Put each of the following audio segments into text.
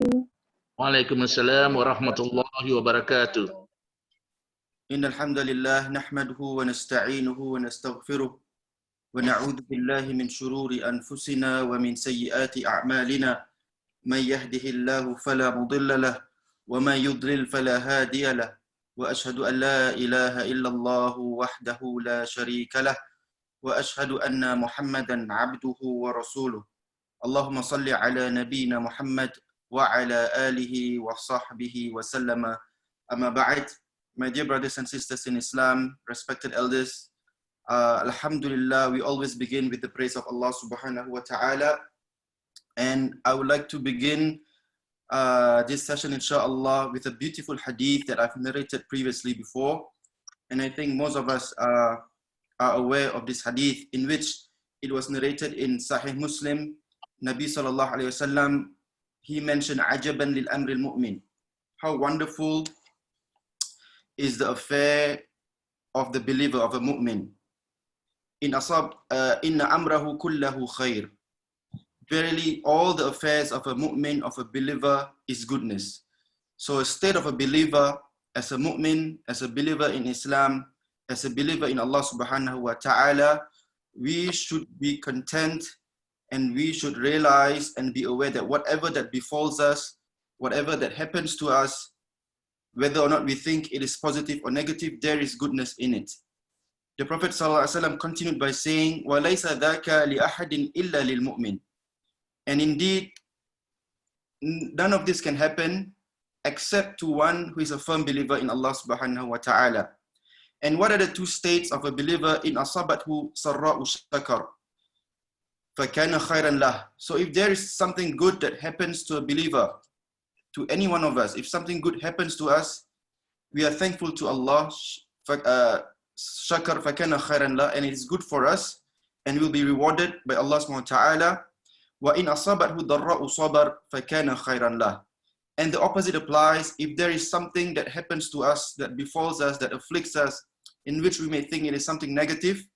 Waalaikumsalam warahmatullahi wabarakatuh. إن الحمد لله نحمده ونستعينه ونستغفره ونعوذ بالله من شرور أنفسنا ومن سيئات أعمالنا من يهده الله فلا مضل له ومن يضلل فلا هادي له وأشهد أن لا إله إلا الله وحده لا شريك له وأشهد أن محمدا عبده ورسوله اللهم صل على نبينا محمد وعلى آله وصحبه وسلم أما بعد. My dear brothers and sisters in Islam, respected elders, Alhamdulillah, we always begin with the praise of Allah subhanahu wa ta'ala. And I would like to begin this session, inshallah, with a beautiful hadith that I've narrated previously before. And I think most of us are aware of this hadith, in which it was narrated in Sahih Muslim. Nabi sallallahu alayhi wa sallam, he mentioned, Ajaban lil amri al-mu'min. How wonderful is the affair of the believer, of a mu'min. In asab, inna amrahu kullahu khair. Verily, all the affairs of a mu'min, of a believer, is goodness. So a state of a believer, as a mu'min, as a believer in Islam, as a believer in Allah subhanahu wa ta'ala, we should be content and we should realize and be aware that whatever that befalls us, whatever that happens to us, whether or not we think it is positive or negative, there is goodness in it. The Prophet ﷺ continued by saying, وَلَيْسَ ذَاكَ لِأَحَدٍ إِلَّا لِلْمُؤْمِنِ. And indeed, none of this can happen except to one who is a firm believer in Allah subhanahu wa ta'ala. And what are the two states of a believer? In asabathu sarra'u shakar فَكَانَ خَيْرًا لَهُ. So if there is something good that happens to a believer, to any one of us, if something good happens to us, we are thankful to Allah, shakar fakana khairan la, and it is good for us, and will be rewarded by Allah subhanahu wa ta'ala. Wa in asabathu darra'u sabar fakana khairan la. And the opposite applies. If there is something that happens to us, that befalls us, that afflicts us, in which we may think it is something negative,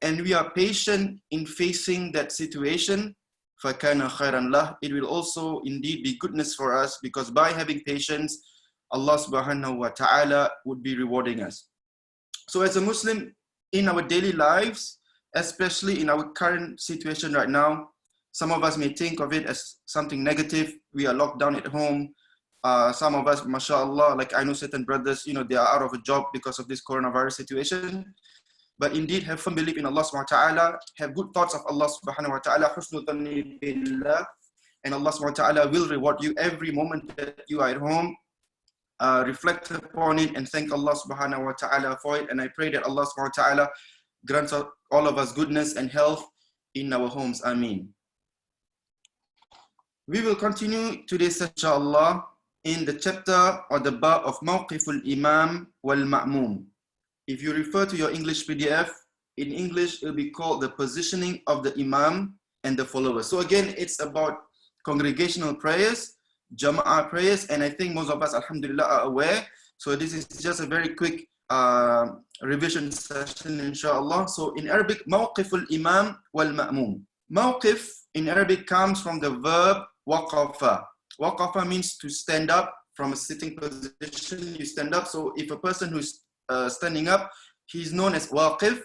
and we are patient in facing that situation, فَكَانَ خَيْرًا لَهُ, it will also indeed be goodness for us, because by having patience, Allah subhanahu wa ta'ala would be rewarding us. So as a Muslim, in our daily lives, especially in our current situation right now, some of us may think of it as something negative. We are locked down at home. Some of us, mashallah, like I know certain brothers, they are out of a job because of this coronavirus situation. But indeed, have firm belief in Allah subhanahu wa ta'ala, have good thoughts of Allah subhanahu wa ta'ala, husnul dhanni billah, and Allah subhanahu wa ta'ala will reward you every moment that you are at home. Reflect upon it and thank Allah subhanahu wa ta'ala for it. And I pray that Allah subhanahu wa ta'ala grants all of us goodness and health in our homes. Ameen. We will continue today's inshallah in the chapter or the bab of Mawqiful Imam wal Ma'mum. If you refer to your English PDF, in English it will be called the positioning of the Imam and the followers. So again, it's about congregational prayers, Jama'ah prayers, and I think most of us, alhamdulillah, are aware. So this is just a very quick revision session, inshallah. So in Arabic, Mawqiful Imam wal Ma'mum. Mawqif in Arabic comes from the verb waqafa. Waqafa means to stand up from a sitting position. You stand up. So if a person who's standing up, he's known as waqif.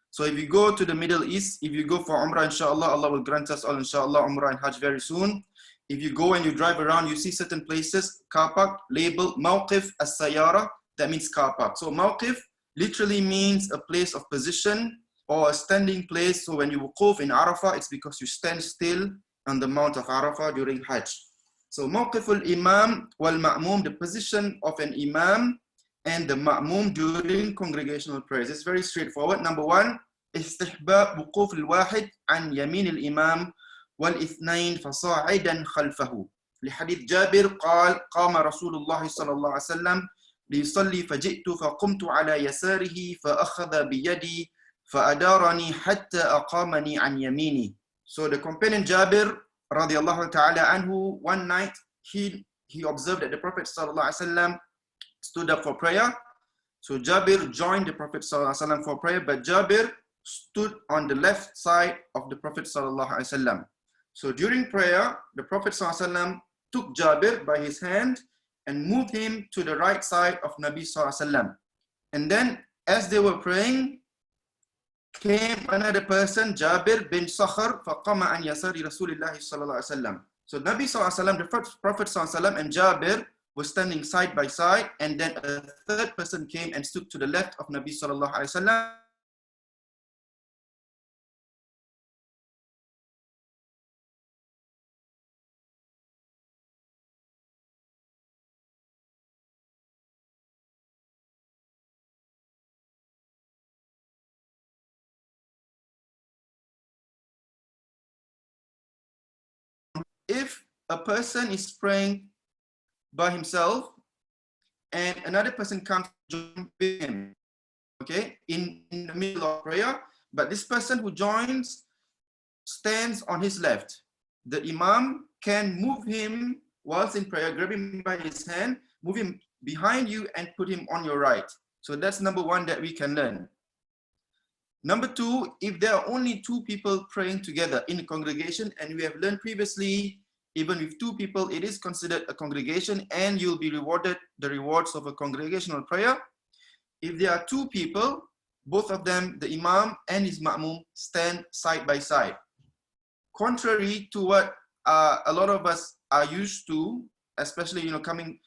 So if you go to the Middle East, if you go for Umrah, inshallah, Allah will grant us all, inshallah, Umrah and Hajj very soon. If you go and you drive around, you see certain places, car park, labeled Mawqif as-Sayara, that means car park. So Mawqif literally means a place of position or a standing place. So when you wuquf in Arafah, it's because you stand still on the Mount of Arafah during Hajj. So Mawqiful Imam wal Ma'mum, the position of an Imam and the Ma'mum during congregational prayers. It's very straightforward. Number one, استحباب وقوف الواحد عن يمين الإمام والاثنين فصاعدا خلفه. لحديث جابر قال قام رسول الله صلى الله عليه وسلم ليصلي فجئت فقمت على يساره فأخذ بيدي فأدارني حتى أقامني عن يميني. So the companion Jabir radiallahu ta'ala anhu, one night he observed that the Prophet sallallahu alaihi wasallam stood up for prayer. So Jabir joined the Prophet sallallahu alaihi wasallam for prayer, but Jabir stood on the left side of the Prophet sallallahu alaihi wasallam. So during prayer, the Prophet sallallahu alaihi wasallam took Jabir by his hand and moved him to the right side of Nabi Sallallahu Alaihi Wasallam. And then as they were praying, came another person, Jabir bin Sakhar, فَقَمَ عَنْ يَسَارِ رَسُولِ اللَّهِ صَلَّى اللَّهُ عَلَيْهِ وسلم. So Nabi Sallallahu Alaihi Wasallam, the Prophet Sallallahu Alaihi Wasallam and Jabir were standing side by side, and then a third person came and stood to the left of Nabi Sallallahu Alaihi Wasallam. If a person is praying by himself and another person comes to join him, okay, in the middle of prayer, but this person who joins stands on his left, the Imam can move him whilst in prayer, grab him by his hand, move him behind you and put him on your right. So that's number one that we can learn. Number two, if there are only two people praying together in a congregation, and we have learned previously, even with two people, it is considered a congregation and you'll be rewarded the rewards of a congregational prayer. If there are two people, both of them, the Imam and his Ma'mum, stand side by side. Contrary to what a lot of us are used to, especially coming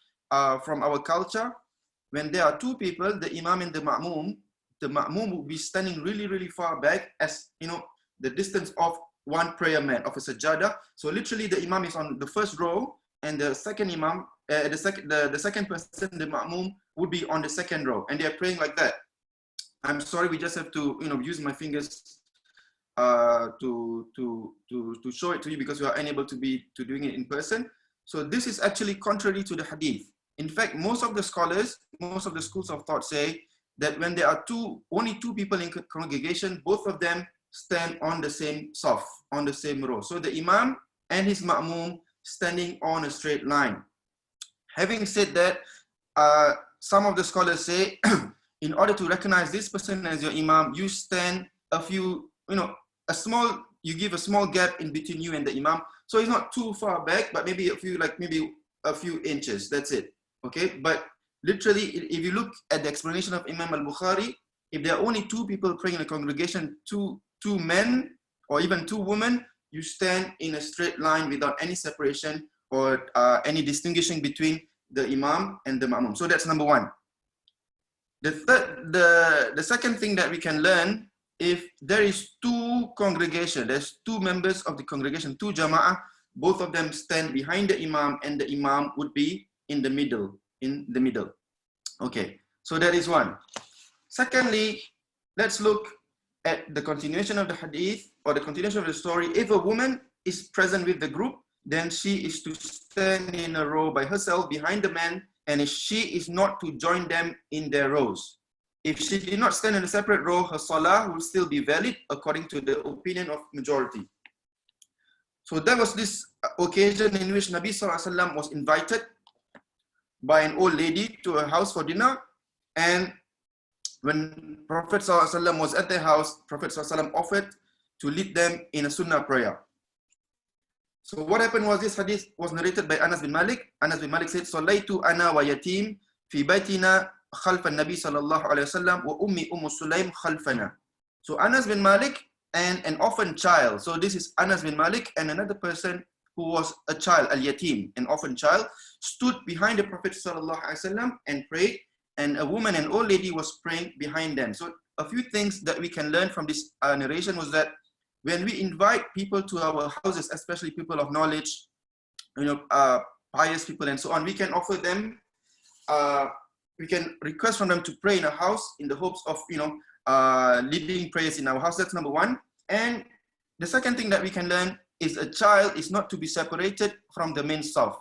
from our culture, when there are two people, the Imam and the Ma'mum will be standing really, really far back, as the distance of one prayer mat of a sajada. So literally the Imam is on the first row, and the second Imam, the second person, the Ma'mum, would be on the second row, and they are praying like that. I'm sorry, we just have to use my fingers to show it to you, because we are unable to doing it in person. So this is actually contrary to the hadith. In fact, most of the scholars, most of the schools of thought say that when there are only two people in congregation, both of them stand on the same saf, on the same row. So the Imam and his Ma'mum standing on a straight line. Having said that, some of the scholars say, in order to recognize this person as your Imam, you stand you give a small gap in between you and the Imam. So it's not too far back, but maybe a few inches, that's it. Okay, but literally, if you look at the explanation of Imam al-Bukhari, if there are only two people praying in a congregation, two men or even two women, you stand in a straight line without any separation or any distinguishing between the Imam and the Ma'mum. So that's number one. The second thing that we can learn, if there is two congregation, there's two members of the congregation, two jama'ah, both of them stand behind the Imam, and the Imam would be in the middle. Okay, so that is one. Secondly, let's look at the continuation of the hadith, or the continuation of the story. If a woman is present with the group, then she is to stand in a row by herself behind the man, and if she is not to join them in their rows. If she did not stand in a separate row, her salah will still be valid according to the opinion of majority. So there was this occasion in which Nabi Sallallahu Alaihi Wasallam was invited by an old lady to a house for dinner, and when Prophet Sallallahu Alaihi Wasallam was at their house, Prophet Sallallahu Alaihi Wasallam offered to lead them in a sunnah prayer. So what happened was, this hadith was narrated by Anas bin Malik. Anas bin Malik said, "Sallaytu ana wa yatim fi baytina khalfa an-nabi sallallahu alaihi wasallam wa ummi Sulaim khalfana." So Anas bin Malik and an orphan child. So this is Anas bin Malik and another person who was a child, al-yatim, an orphan child, stood behind the Prophet sallallahu alaihi wasallam and prayed, and a woman, an old lady, was praying behind them. So a few things that we can learn from this narration was that when we invite people to our houses, especially people of knowledge, pious people and so on, we can offer them, we can request from them to pray in a house in the hopes of, leading prayers in our house. That's number one. And the second thing that we can learn is a child is not to be separated from the main saf.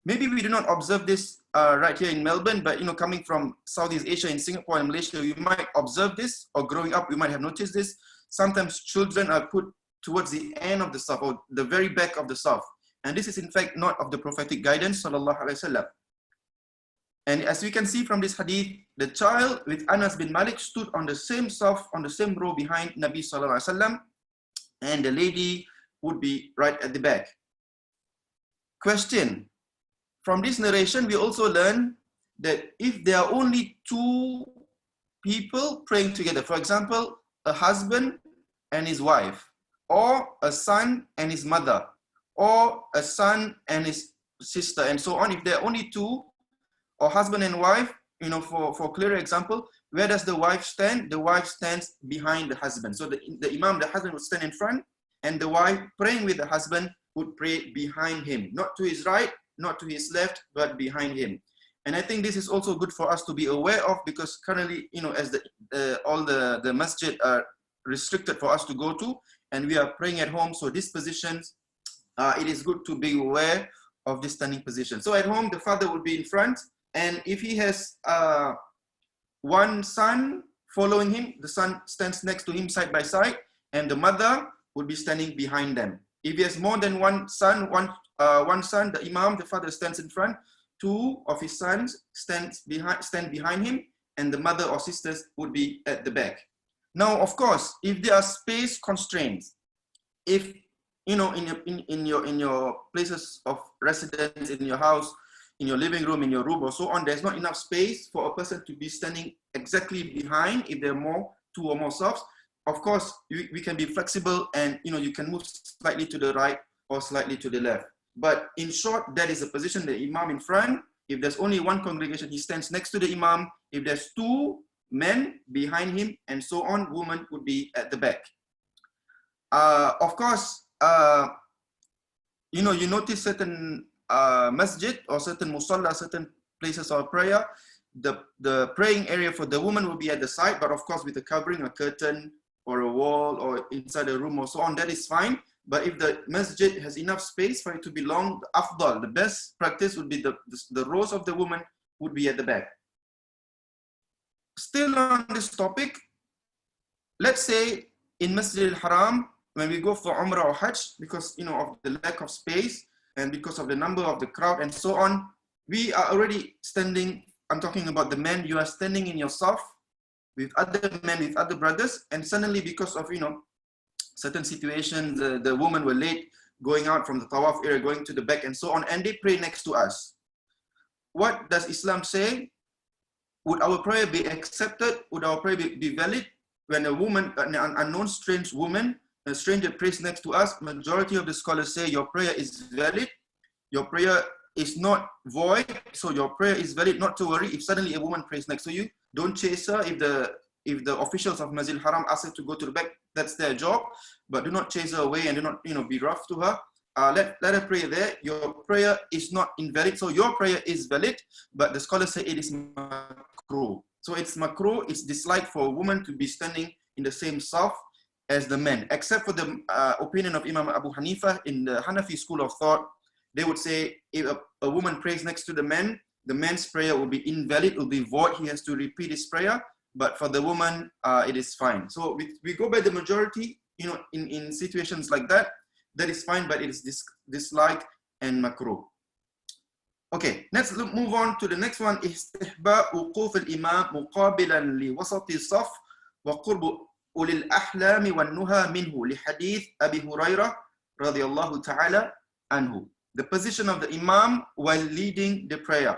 Maybe we do not observe this right here in Melbourne, but coming from Southeast Asia, in Singapore and Malaysia, we might observe this, or growing up, we might have noticed this. Sometimes children are put towards the end of the saf, or the very back of the saf. And this is in fact not of the prophetic guidance, sallallahu alaihi wasallam. And as we can see from this hadith, the child with Anas bin Malik stood on the same saf, on the same row behind Nabi sallallahu alaihi wasallam, and the lady would be right at the back. Question. From this narration, we also learn that if there are only two people praying together, for example, a husband and his wife, or a son and his mother, or a son and his sister, and so on. If there are only two, or husband and wife, for clearer example, where does the wife stand? The wife stands behind the husband. So the imam, the husband would stand in front, and the wife praying with the husband would pray behind him, not to his right, not to his left, but behind him. And I think this is also good for us to be aware of, because currently, as all the masjid are restricted for us to go to, and we are praying at home. So these positions, it is good to be aware of this standing position. So at home, the father would be in front, and if he has one son following him, the son stands next to him side by side, and the mother would be standing behind them. If he has more than one son, the imam, the father stands in front, two of his sons stand behind him, and the mother or sisters would be at the back. Now, of course, if there are space constraints, if in your places of residence, in your house, in your living room, in your room, or so on, there's not enough space for a person to be standing exactly behind. If there are two or more safs, of course, we can be flexible, and you can move slightly to the right or slightly to the left. But in short, that is the position, the imam in front. If there's only one congregation, he stands next to the imam. If there's two men behind him, and so on, women would be at the back. Of course, you notice certain masjid or certain musalla, certain places of prayer, the praying area for the woman will be at the side, but of course with a covering, a curtain or a wall or inside a room or so on, that is fine. But if the masjid has enough space for it to belong, the afdal, the best practice would be the rows of the woman would be at the back. Still on this topic, let's say in Masjid al-Haram, when we go for Umrah or Hajj, because of the lack of space and because of the number of the crowd and so on, we are already standing. I'm talking about the men. You are standing in your saf with other men, with other brothers, and suddenly because of certain situations, the women were late going out from the tawaf area, going to the back and so on, and they pray next to us. What does Islam say? Would our prayer be accepted? Would our prayer be valid when a woman, an unknown strange woman, a stranger prays next to us? Majority of the scholars say your prayer is valid. Your prayer is not void. So your prayer is valid. Not to worry if suddenly a woman prays next to you. Don't chase her. If the officials of Masjid al-Haram ask her to go to the back, that's their job. But do not chase her away and do not be rough to her. Let her pray there. Your prayer is not invalid. So your prayer is valid, but the scholars say it is makruh. So it's makruh, it's disliked for a woman to be standing in the same saf as the men, except for the opinion of Imam Abu Hanifa in the Hanafi school of thought. They would say if a woman prays next to the man's prayer will be invalid, will be void. He has to repeat his prayer. But for the woman, it is fine. So we go by the majority, in situations like that, that is fine, but it is disliked and makruh. Okay, let's move on to the next one. Istihba wuquf al-imam muqabilan li wasati as-saf wa qurb uli al-ahlam wa an-nuha minhu li hadith Abi Hurairah radiyallahu ta'ala anhu. The position of the imam while leading the prayer.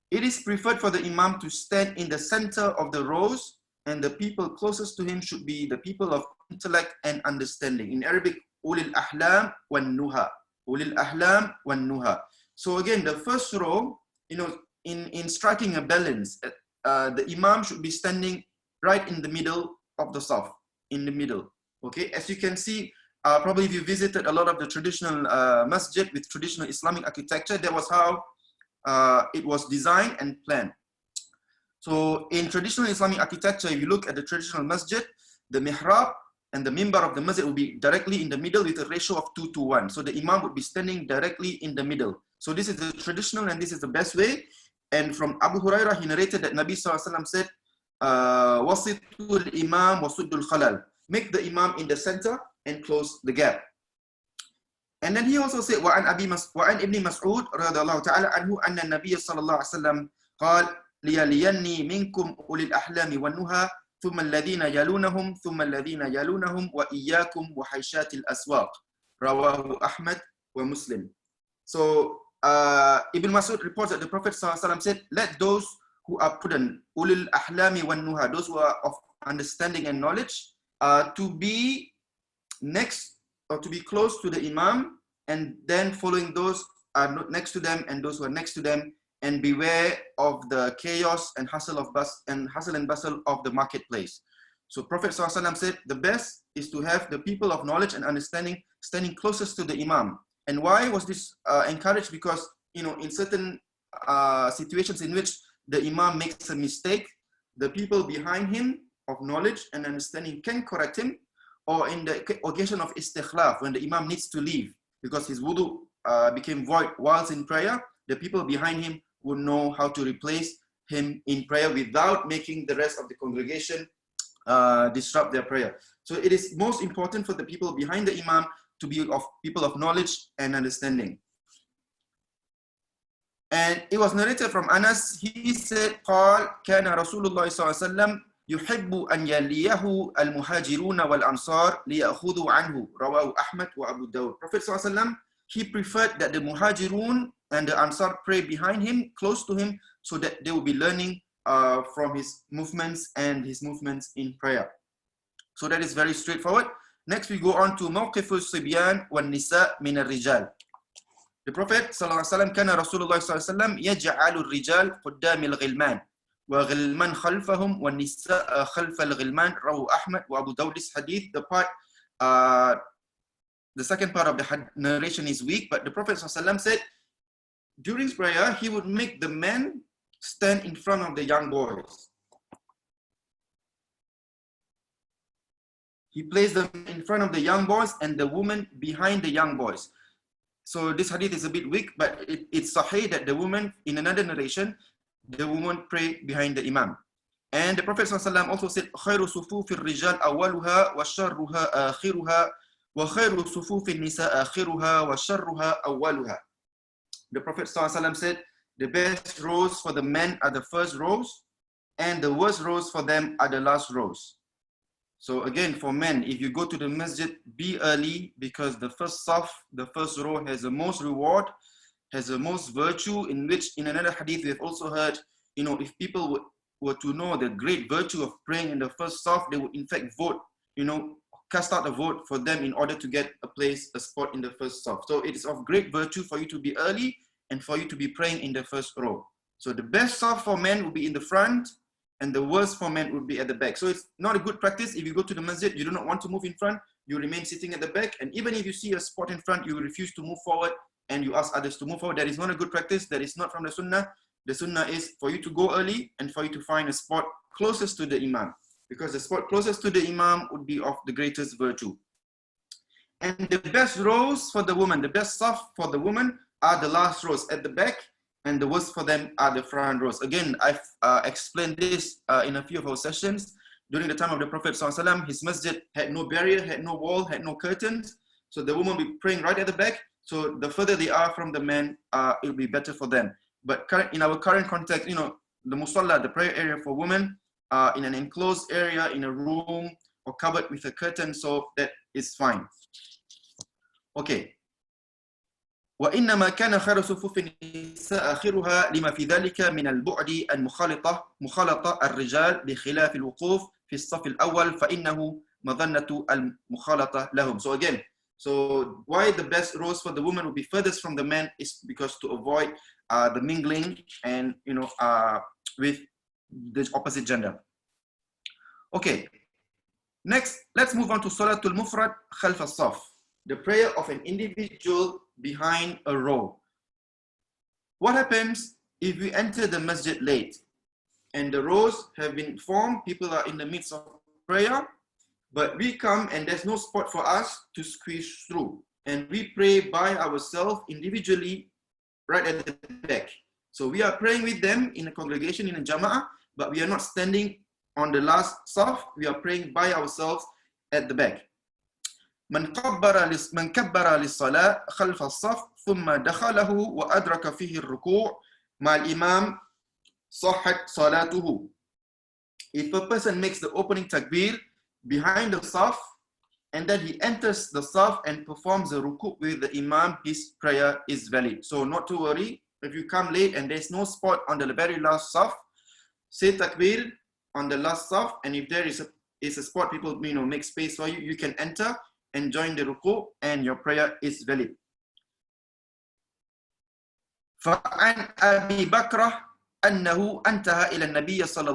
It is preferred for the imam to stand in the center of the rows, and the people closest to him should be the people of intellect and understanding. In Arabic, ulil ahlam wan nuha. Ulil ahlam wan nuha. So again, the first row, in striking a balance, the imam should be standing right in the middle of the saf, in the middle. Okay, as you can see, probably if you visited a lot of the traditional masjid with traditional Islamic architecture, that was how it was designed and planned. So in traditional Islamic architecture, if you look at the traditional masjid, the mihrab and the mimbar of the masjid will be directly in the middle with a ratio of 2:1. So the imam would be standing directly in the middle. So this is the traditional and this is the best way. And from Abu Hurairah, he narrated that Nabi SAW said, Wasitul imam wasudul khalal. Make the imam in the center and close the gap. And then he also said, وعن ابن مسعود رضي الله تعالى عنه أن النبي صلى الله عليه وسلم قال ليليني منكم أولي الأحلام والنهى ثم الذين يلونهم ثم الذين يلونهم وإياكم وحيشات الأسواق رواه أحمد ومسلم. So Ibn Mas'ud reports that the Prophet ﷺ said, let those who are prudent, ulil ahlami wan nuha, those who are of understanding and knowledge, to be next or to be close to the Imam, and then following those are next to them and those who are next to them, and beware of the chaos and hustle and bustle of the marketplace. So Prophet ﷺ said the best is to have the people of knowledge and understanding standing closest to the Imam. And why was this encouraged? Because, you know, in certain situations in which the Imam makes a mistake, the people behind him of knowledge and understanding can correct him, or in the occasion of istikhlaf, when the Imam needs to leave because his wudu became void whilst in prayer, the people behind him would know how to replace him in prayer without making the rest of the congregation disrupt their prayer. So it is most important for the people behind the Imam to be of people of knowledge and understanding. And it was narrated from Anas, he said, قال كان رسول الله صلى الله عليه وسلم يحب أن يليه المهاجرون والأنصار ليأخذوا عنه رواه أحمد وأبو داود. Prophet صلى الله عليه وسلم, he preferred that the muhajirun and the ansar pray behind him, close to him, so that they will be learning from his movements and his movements in prayer. So that is very straightforward. Next we go on to موقف الصبيان والنساء من الرجال. The Prophet ﷺ كان رسول الله صلى الله عليه وسلم يجعل الرجال قدام الغلمان وغلمان خلفهم والنساء خلف الغلمان رواه أحمد وأبو داود. This hadith, the second part of the narration is weak, but the Prophet ﷺ said during prayer he would make the men stand in front of the young boys. He placed them in front of the young boys and the women behind the young boys. So this hadith is a bit weak, but it's sahih that the woman, in another narration, the woman prayed behind the Imam. And the Prophet ﷺ also said, خَيْرُ صُفُوفِ الرِّجَالِ أَوَّلُهَا وَشَرُّهَا آخِرُهَا وَخَيْرُ صُفُوفِ النِّسَاءِ آخِرُهَا وَشَرُّهَا أَوَّلُهَا. The Prophet ﷺ said, the best rows for the men are the first rows, and the worst rows for them are the last rows. So again, for men, if you go to the masjid, be early, because the first saf, the first row, has the most reward, has the most virtue, in which in another hadith we have also heard, you know, if people were to know the great virtue of praying in the first saf, they would in fact vote, you know, cast out a vote for them in order to get a spot in the first saf. So it is of great virtue for you to be early and for you to be praying in the first row. So the best saf for men will be in the front, and the worst for men would be at the back. So it's not a good practice. If you go to the masjid, you do not want to move in front, you remain sitting at the back. And even if you see a spot in front, you refuse to move forward and you ask others to move forward. That is not a good practice. That is not from the sunnah. The sunnah is for you to go early and for you to find a spot closest to the imam, because the spot closest to the imam would be of the greatest virtue. And the best rows for the woman, the best saf for the woman are the last rows at the back, and the worst for them are the front rows. Again, I've explained this in a few of our sessions. During the time of the Prophet ﷺ, his masjid had no barrier, had no wall, had no curtains. So the woman will be praying right at the back. So the further they are from the men, it will be better for them. But in our current context, you know, the musalla, the prayer area for women, in an enclosed area, in a room, or covered with a curtain, so that is fine. Okay. وإنما كان خير صفوف النساء آخرها لما في ذلك من البعد مخالطة الرجال بخلاف الوقوف في الصف الأول فإنه مظنة المخالطة لهم. So again, so why the best rows for the woman will be furthest from the men is because to avoid the mingling and, you know, with the opposite gender. Okay, next let's move on to Salatul Mufrad Khalf al-Saf, the prayer of an individual behind a row. What happens if we enter the masjid late and the rows have been formed, people are in the midst of prayer, but we come and there's no spot for us to squeeze through, and we pray by ourselves individually right at the back. So we are praying with them in a congregation, in a jama'ah, but we are not standing on the last saf, we are praying by ourselves at the back. من كبر للصلاة خلف الصف ثم دخله وأدرك فيه الركوع مع الإمام صحت صلاته. If a person makes the opening takbir behind the saf and then he enters the saf and performs the ruku with the imam, his prayer is valid. So not to worry, if you come late and there's no spot on the very last saf, say takbir on the last saf, and if there is a spot, people make space for you, you can enter and join the ruku and your prayer is valid. فعن أبي بكر أنه انتهى إلى النبي صلى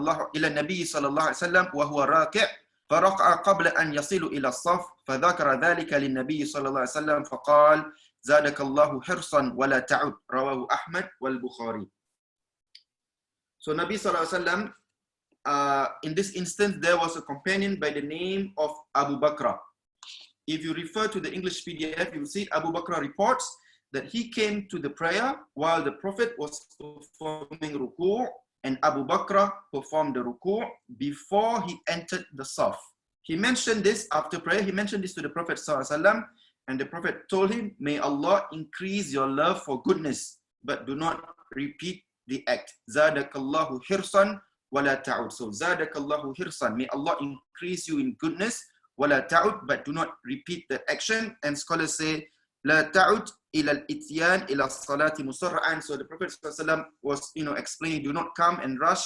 الله عليه وسلم وهو راكع فركع قبل أن يصل إلى الصف فذكر ذلك للنبي صلى الله عليه وسلم فقال زادك الله حرصا ولا تعد رواه أحمد والبخاري. So Nabi sallallahu alaihi wasallam, in this instance, there was a companion by the name of Abu Bakr. If you refer to the English PDF, you will see Abu Bakr reports that he came to the prayer while the Prophet was performing ruku', and Abu Bakr performed the ruku' before he entered the saf. He mentioned this after prayer, he mentioned this to the Prophet sallallahu alaihi wasallam, and the Prophet told him, may Allah increase your love for goodness, but do not repeat the act. Zadakallahu hirsan wala ta'ud. So zadakallahu hirsan, may Allah increase you in goodness, wala ta'ud, but do not repeat the action. And scholars say, la ta'ud ila al-ityan ila salati musarra'an. So the Prophet ﷺ was explaining, do not come and rush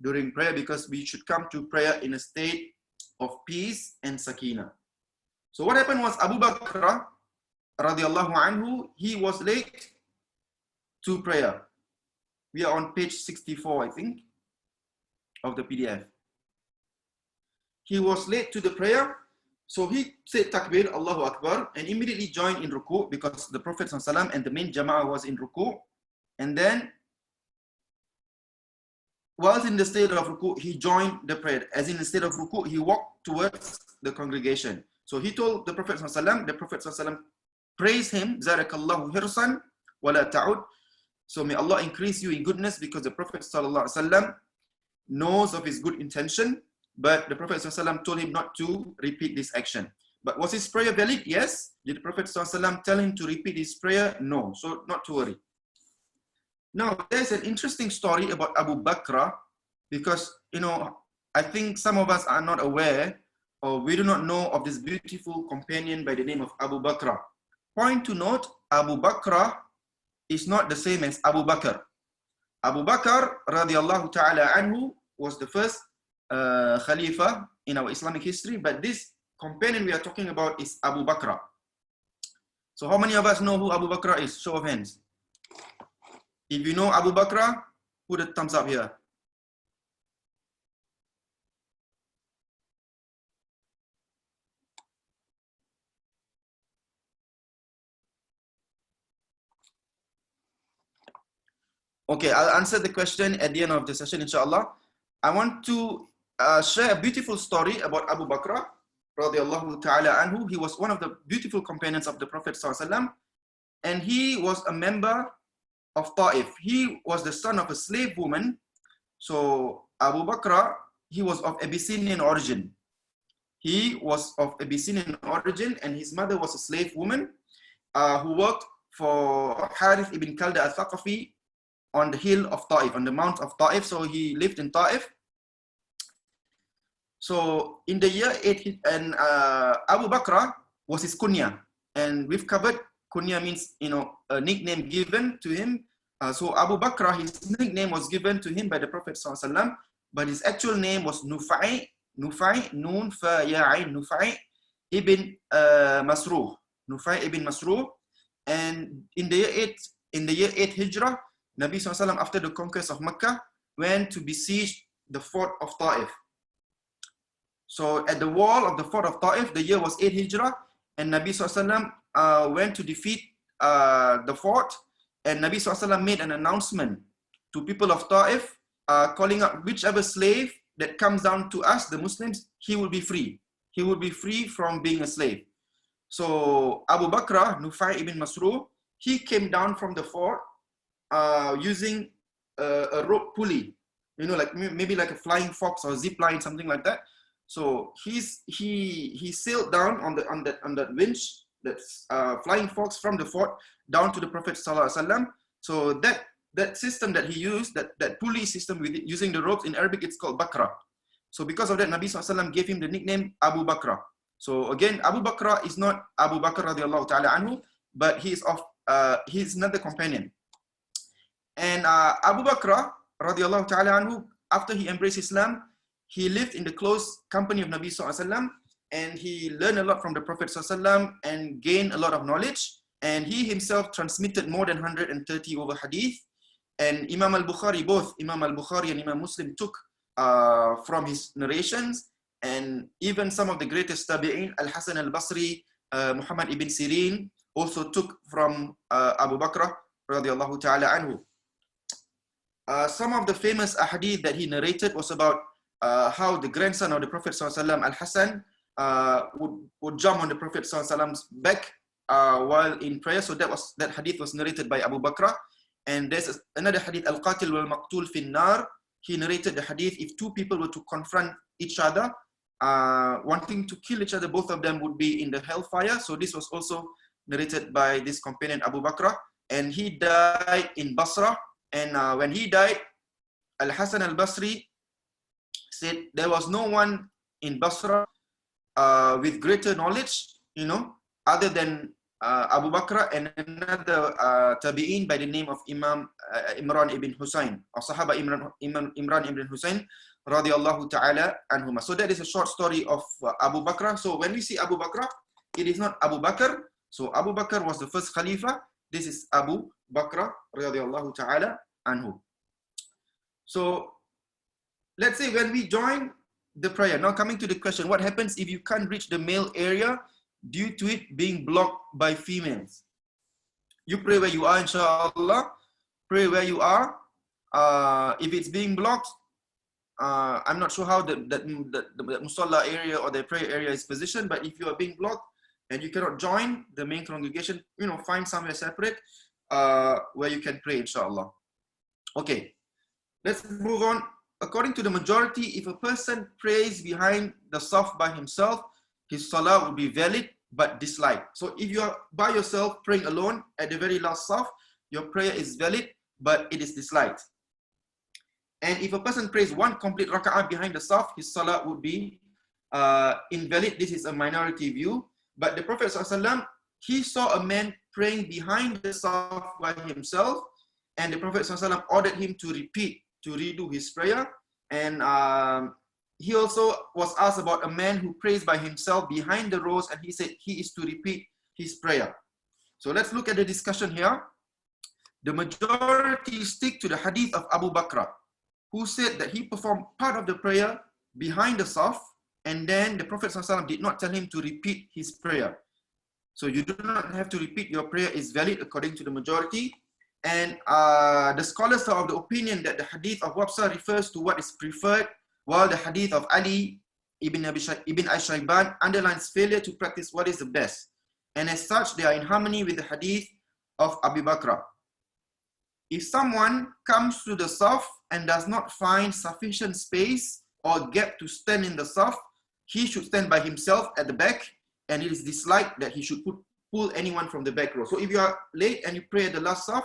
during prayer, because we should come to prayer in a state of peace and sakina. So what happened was Abu Bakr radiallahu anhu, he was late to prayer. We are on page 64, I think, of the PDF. He was late to the prayer, so he said takbir, Allahu Akbar, and immediately joined in ruku, because the Prophet ﷺ and the main jama'ah was in ruku. And then, whilst in the state of ruku, he joined the prayer. As in the state of ruku, he walked towards the congregation. So he told the Prophet ﷺ, the Prophet ﷺ praised him, Zarakallahu hirsan wala ta'ud. So may Allah increase you in goodness, because the Prophet ﷺ knows of his good intention, but the Prophet ﷺ told him not to repeat this action. But was his prayer valid? Yes. Did the Prophet ﷺ tell him to repeat his prayer? No. So not to worry. Now, there's an interesting story about Abu Bakr, because, I think some of us are not aware, or we do not know of this beautiful companion by the name of Abu Bakr. Point to note, Abu Bakr is not the same as Abu Bakr. Abu Bakr radiallahu ta'ala anhu was the first Khalifa in our Islamic history, but this companion we are talking about is Abu Bakr. So how many of us know who Abu Bakr is? Show of hands. If you know Abu Bakr, put a thumbs up here. Okay, I'll answer the question at the end of the session, inshallah. I want to share a beautiful story about Abu Bakr radiallahu ta'ala anhu. He was one of the beautiful companions of the Prophet sallallahu alaihi wasallam, and he was a member of Ta'if. He was the son of a slave woman. So Abu Bakr, he was of Abyssinian origin. He was of Abyssinian origin, and his mother was a slave woman who worked for Harith ibn Kalda al-Thaqafi on the hill of Ta'if, on the mount of Ta'if. So he lived in Ta'if. So in the year 8, and Abu Bakr was his kunya, and we've covered kunya means a nickname given to him. So Abu Bakr, his nickname was given to him by the Prophet ﷺ, but his actual name was Nufai, Nun Fa Ya Ain, Nufai ibn Masruh, Nufai ibn Masruh. And in the year 8 Hijrah, Nabi ﷺ, after the conquest of Mecca, went to besiege the fort of Ta'if. So at the wall of the fort of Ta'if, the year was 8 Hijrah, and Nabi ﷺ went to defeat the fort, and Nabi ﷺ made an announcement to people of Ta'if, calling out whichever slave that comes down to us, the Muslims, he will be free. He will be free from being a slave. So Abu Bakr, Nufai ibn Masruh, he came down from the fort using a rope pulley, like maybe like a flying fox or zip line, something like that. So he sailed down on that winch, that's flying fox, from the fort down to the Prophet ﷺ. So that system that he used, that pulley system with using the ropes, in Arabic it's called bakra. So because of that, Nabi ﷺ gave him the nickname Abu Bakr. So again, Abu Bakr is not Abu Bakr radiallahu ta'ala anhu, but he's another companion. And Abu Bakr radiallahu ta'ala anhu, after he embraced Islam, he lived in the close company of Nabi sallallahu alaihi wasallam, and he learned a lot from the Prophet sallallahu alaihi wasallam and gained a lot of knowledge. And he himself transmitted more than 130 over hadith. And Imam al-Bukhari, both Imam al-Bukhari and Imam Muslim took from his narrations. And even some of the greatest tabi'in, Al-Hasan al-Basri, Muhammad ibn Sirin, also took from Abu Bakr radiallahu ta'ala anhu. Some of the famous ahadith that he narrated was about how the grandson of the Prophet sallallahu alaihi wasallam, Al-Hasan, would jump on the Prophet sallallahu alaihi wasallam's back while in prayer. So that hadith was narrated by Abu Bakr. And there's another hadith, Al-Qatil wal-Maqtul fi nar. He narrated the hadith, if two people were to confront each other, wanting to kill each other, both of them would be in the hellfire. So this was also narrated by this companion Abu Bakr. And he died in Basra. And when he died, Al-Hasan al-Basri said there was no one in Basra with greater knowledge, other than Abu Bakr and another tabi'in by the name of Imam Imran ibn Husayn, or Sahaba Imran ibn Husayn radiallahu ta'ala anhuma. So that is a short story of Abu Bakr. So when we see Abu Bakr, it is not Abu Bakr. So Abu Bakr was the first Khalifa. This is Abu Bakr radiallahu ta'ala anhu. So let's say when we join the prayer, now coming to the question, what happens if you can't reach the male area due to it being blocked by females? You pray where you are, inshallah. Pray where you are. If it's being blocked, I'm not sure how the musalla area or the prayer area is positioned, but if you are being blocked and you cannot join the main congregation, find somewhere separate where you can pray, inshallah. Okay, let's move on. According to the majority, if a person prays behind the saf by himself, his salah will be valid but disliked. So if you are by yourself praying alone at the very last saf, your prayer is valid but it is disliked. And if a person prays one complete raka'ah behind the saf, his salah would be invalid. This is a minority view. But the Prophet ﷺ, he saw a man praying behind the saf by himself, and the Prophet ﷺ ordered him to redo his prayer. And he also was asked about a man who prays by himself behind the rows, and he said he is to repeat his prayer. So let's look at the discussion here. The majority stick to the hadith of Abu Bakr, who said that he performed part of the prayer behind the saf, and then the Prophet ﷺ did not tell him to repeat his prayer. So you do not have to repeat, your prayer is valid according to the majority. And the scholars are of the opinion that the hadith of Wabsa refers to what is preferred, while the hadith of Ali ibn Shayban underlines failure to practice what is the best. And as such, they are in harmony with the hadith of Abu Bakr. If someone comes to the saf and does not find sufficient space or gap to stand in the saf, he should stand by himself at the back, and it is disliked that he should pull anyone from the back row. So if you are late and you pray at the last saf,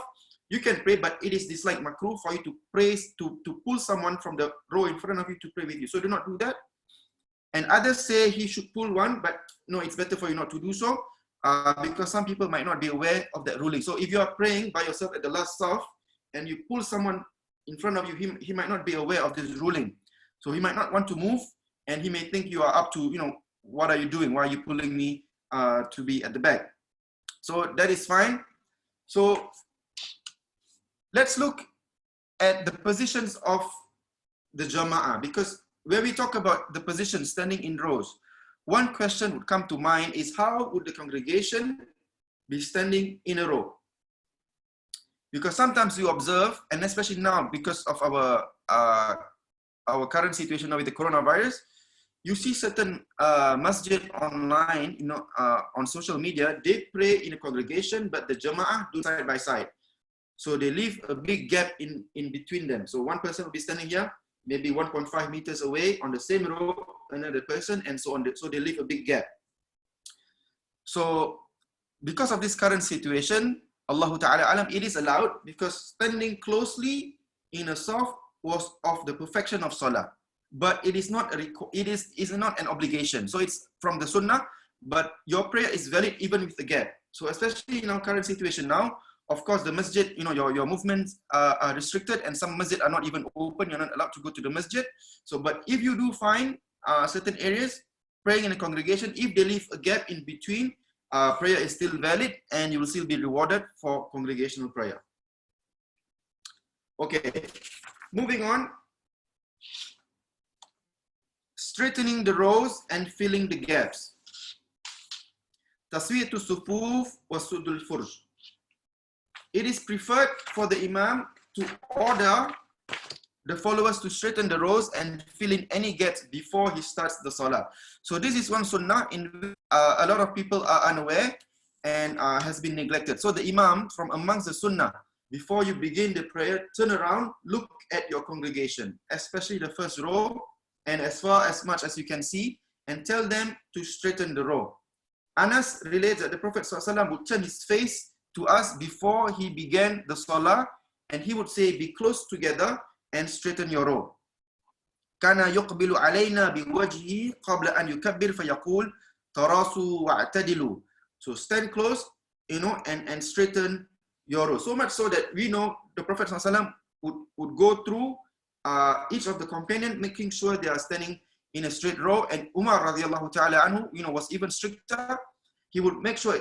you can pray, but it is disliked, makruh, for you to pray, to pull someone from the row in front of you to pray with you. So do not do that. And others say he should pull one, but no, it's better for you not to do so, because some people might not be aware of that ruling. So if you are praying by yourself at the last saf and you pull someone in front of you, he might not be aware of this ruling. So he might not want to move, and he may think you are up to, what are you doing? Why are you pulling me to be at the back? So that is fine. So let's look at the positions of the jama'ah, because when we talk about the position standing in rows, one question would come to mind is, how would the congregation be standing in a row? Because sometimes you observe, and especially now because of our current situation now with the coronavirus, you see certain masjid online, on social media, they pray in a congregation, but the jama'ah do side by side. So they leave a big gap in between them. So one person will be standing here, maybe 1.5 meters away on the same row, another person, and so on. So they leave a big gap. So because of this current situation, Allahu Ta'ala alam, it is allowed, because standing closely in a saf was of the perfection of salah. but it is not not an obligation. So it's from the sunnah, but your prayer is valid even with the gap. So especially in our current situation now, of course, the masjid, your movements are restricted, and some masjid are not even open. You're not allowed to go to the masjid. So, but if you do find certain areas praying in a congregation, if they leave a gap in between, prayer is still valid, and you will still be rewarded for congregational prayer. Okay, moving on. Straightening the rows and filling the gaps. Taswiyatu sufuf wa sudul furj. It is preferred for the imam to order the followers to straighten the rows and fill in any gaps before he starts the salah. So this is one sunnah in which a lot of people are unaware and has been neglected. So the imam, from amongst the sunnah, before you begin the prayer, turn around, look at your congregation, especially the first row, and as far as much as you can see, and tell them to straighten the row. Anas relates that the Prophet ﷺ would turn his face to us before he began the salah, and he would say, be close together and straighten your row. Kana yuqbilu alayna biwajhi qabla an yukabbir fayaqul tarasu wa'tadilu. So stand close, and straighten your row. So much so that we know the Prophet ﷺ would go through each of the companions, making sure they are standing in a straight row. And Umar radiallahu ta'ala anhu, was even stricter. He would make sure,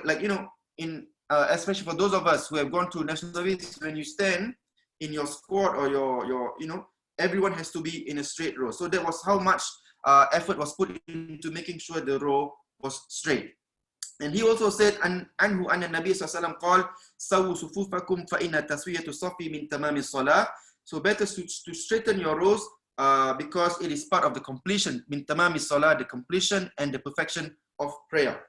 especially for those of us who have gone to national service, when you stand in your squad or your everyone has to be in a straight row. So that was how much effort was put into making sure the row was straight. And he also said, anhu anna Nabi sallallahu alaihi wasallam qala sawu sufufakum fa inna taswiyatu safi min tamami salah. So better to straighten your rows because it is part of the completion, min tamami salah, the completion and the perfection of prayer.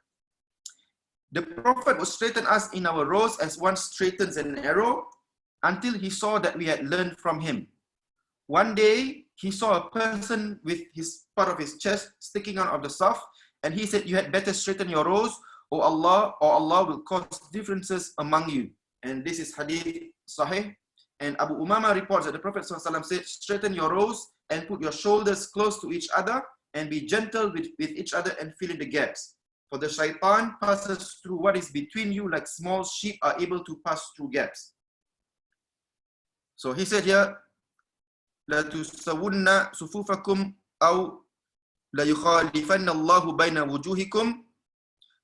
The Prophet would straighten us in our rows as one straightens an arrow until he saw that we had learned from him. One day, he saw a person with his part of his chest sticking out of the saf, and he said, you had better straighten your rows, or Allah will cause differences among you. And this is hadith sahih. And Abu Umama reports that the Prophet ﷺ said, straighten your rows and put your shoulders close to each other and be gentle with each other and fill in the gaps. For the shaitan passes through what is between you like small sheep are able to pass through gaps. So he said here, La tusawunna sufufakum aw la yukhalifanna Allahu bayna wujuhikum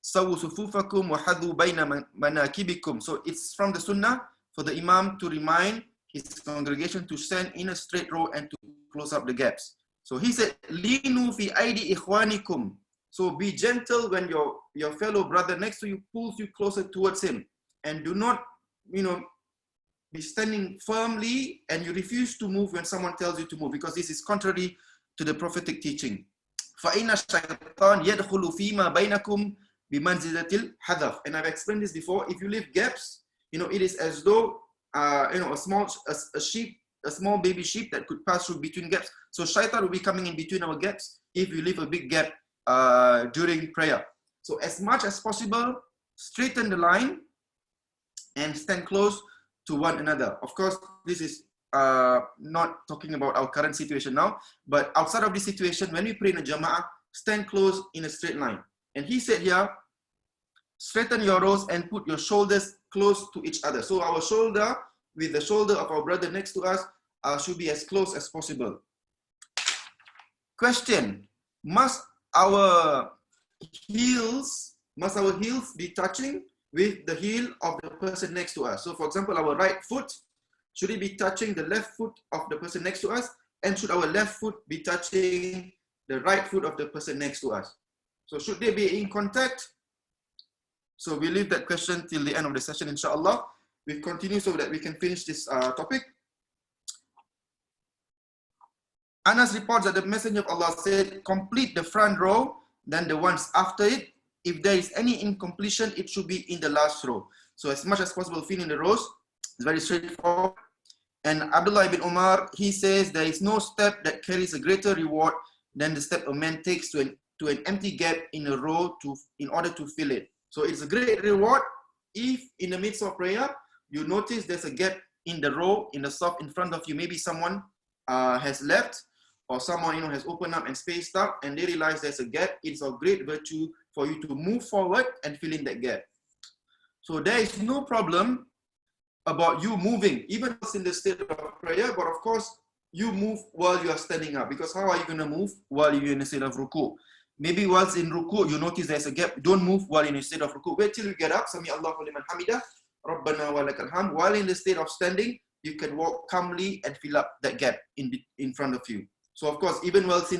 sawu sufufakum wa hadhu bayna manakibikum. So it's from the sunnah for the imam to remind his congregation to stand in a straight row and to close up the gaps. So he said, Linu fi aidi ikhwanikum. So be gentle when your fellow brother next to you pulls you closer towards him, and do not, be standing firmly and you refuse to move when someone tells you to move, because this is contrary to the prophetic teaching. فَإِنَّ الشَّيْطَانَ يَدْخُلُ فِي مَا بَيْنَكُمْ بِمَنْزِلَةِ الْحَذَفِ. And I've explained this before. If you leave gaps, it is as though a small baby sheep that could pass through between gaps. So shaitan will be coming in between our gaps if you leave a big gap during prayer. So as much as possible, straighten the line and stand close to one another. Of course, this is not talking about our current situation now, but outside of this situation, when we pray in a jama'ah, stand close in a straight line. And he said here, straighten your rows and put your shoulders close to each other. So our shoulder with the shoulder of our brother next to us should be as close as possible. Question: Must our heels be touching with the heel of the person next to us? So for example, our right foot, should it be touching the left foot of the person next to us? And should our left foot be touching the right foot of the person next to us? So should they be in contact? So we leave that question till the end of the session, inshallah. We continue so that we can finish this topic. Anas reports that the Messenger of Allah said, complete the front row, then the ones after it. If there is any incompletion, it should be in the last row. So as much as possible, fill in the rows. It's very straightforward. And Abdullah ibn Umar, he says, there is no step that carries a greater reward than the step a man takes to an empty gap in a row in order to fill it. So it's a great reward if in the midst of prayer, you notice there's a gap in the row, in the saf in front of you. Maybe someone has left, or someone has opened up and spaced out and they realize there's a gap, it's of great virtue for you to move forward and fill in that gap. So there is no problem about you moving, even in the state of prayer, but of course, you move while you are standing up, because how are you going to move while you're in the state of ruku? Maybe whilst in ruku, you notice there's a gap. Don't move while in the state of ruku. Wait till you get up. Sami Allahu liman hamidah. Rabbana wa lakal hamd. While in the state of standing, you can walk calmly and fill up that gap in front of you. So of course, even whilst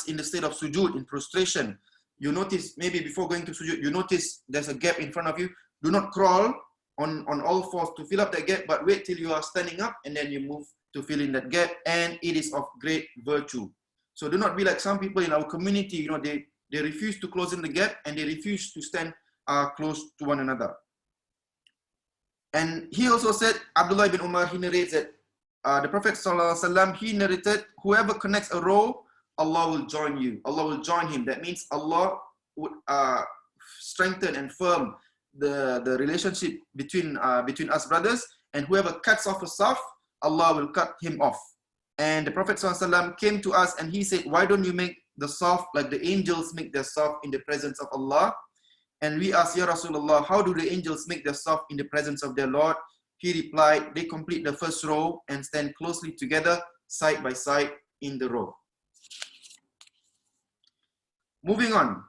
in the state of sujood, in prostration, you notice maybe before going to sujood, you notice there's a gap in front of you. Do not crawl on all fours to fill up that gap, but wait till you are standing up and then you move to fill in that gap, and it is of great virtue. So do not be like some people in our community, they refuse to close in the gap and they refuse to stand close to one another. And he also said, Abdullah ibn Umar, he narrates that the Prophet ﷺ, he narrated, whoever connects a row, Allah will join you. Allah will join him. That means Allah would strengthen and firm the relationship between us brothers, and whoever cuts off a saf, Allah will cut him off. And the Prophet ﷺ came to us and he said, why don't you make the saf like the angels make their saf in the presence of Allah? And we asked, Ya Rasulullah, how do the angels make their saf in the presence of their Lord? He replied, they complete the first row and stand closely together, side by side in the row. Moving on.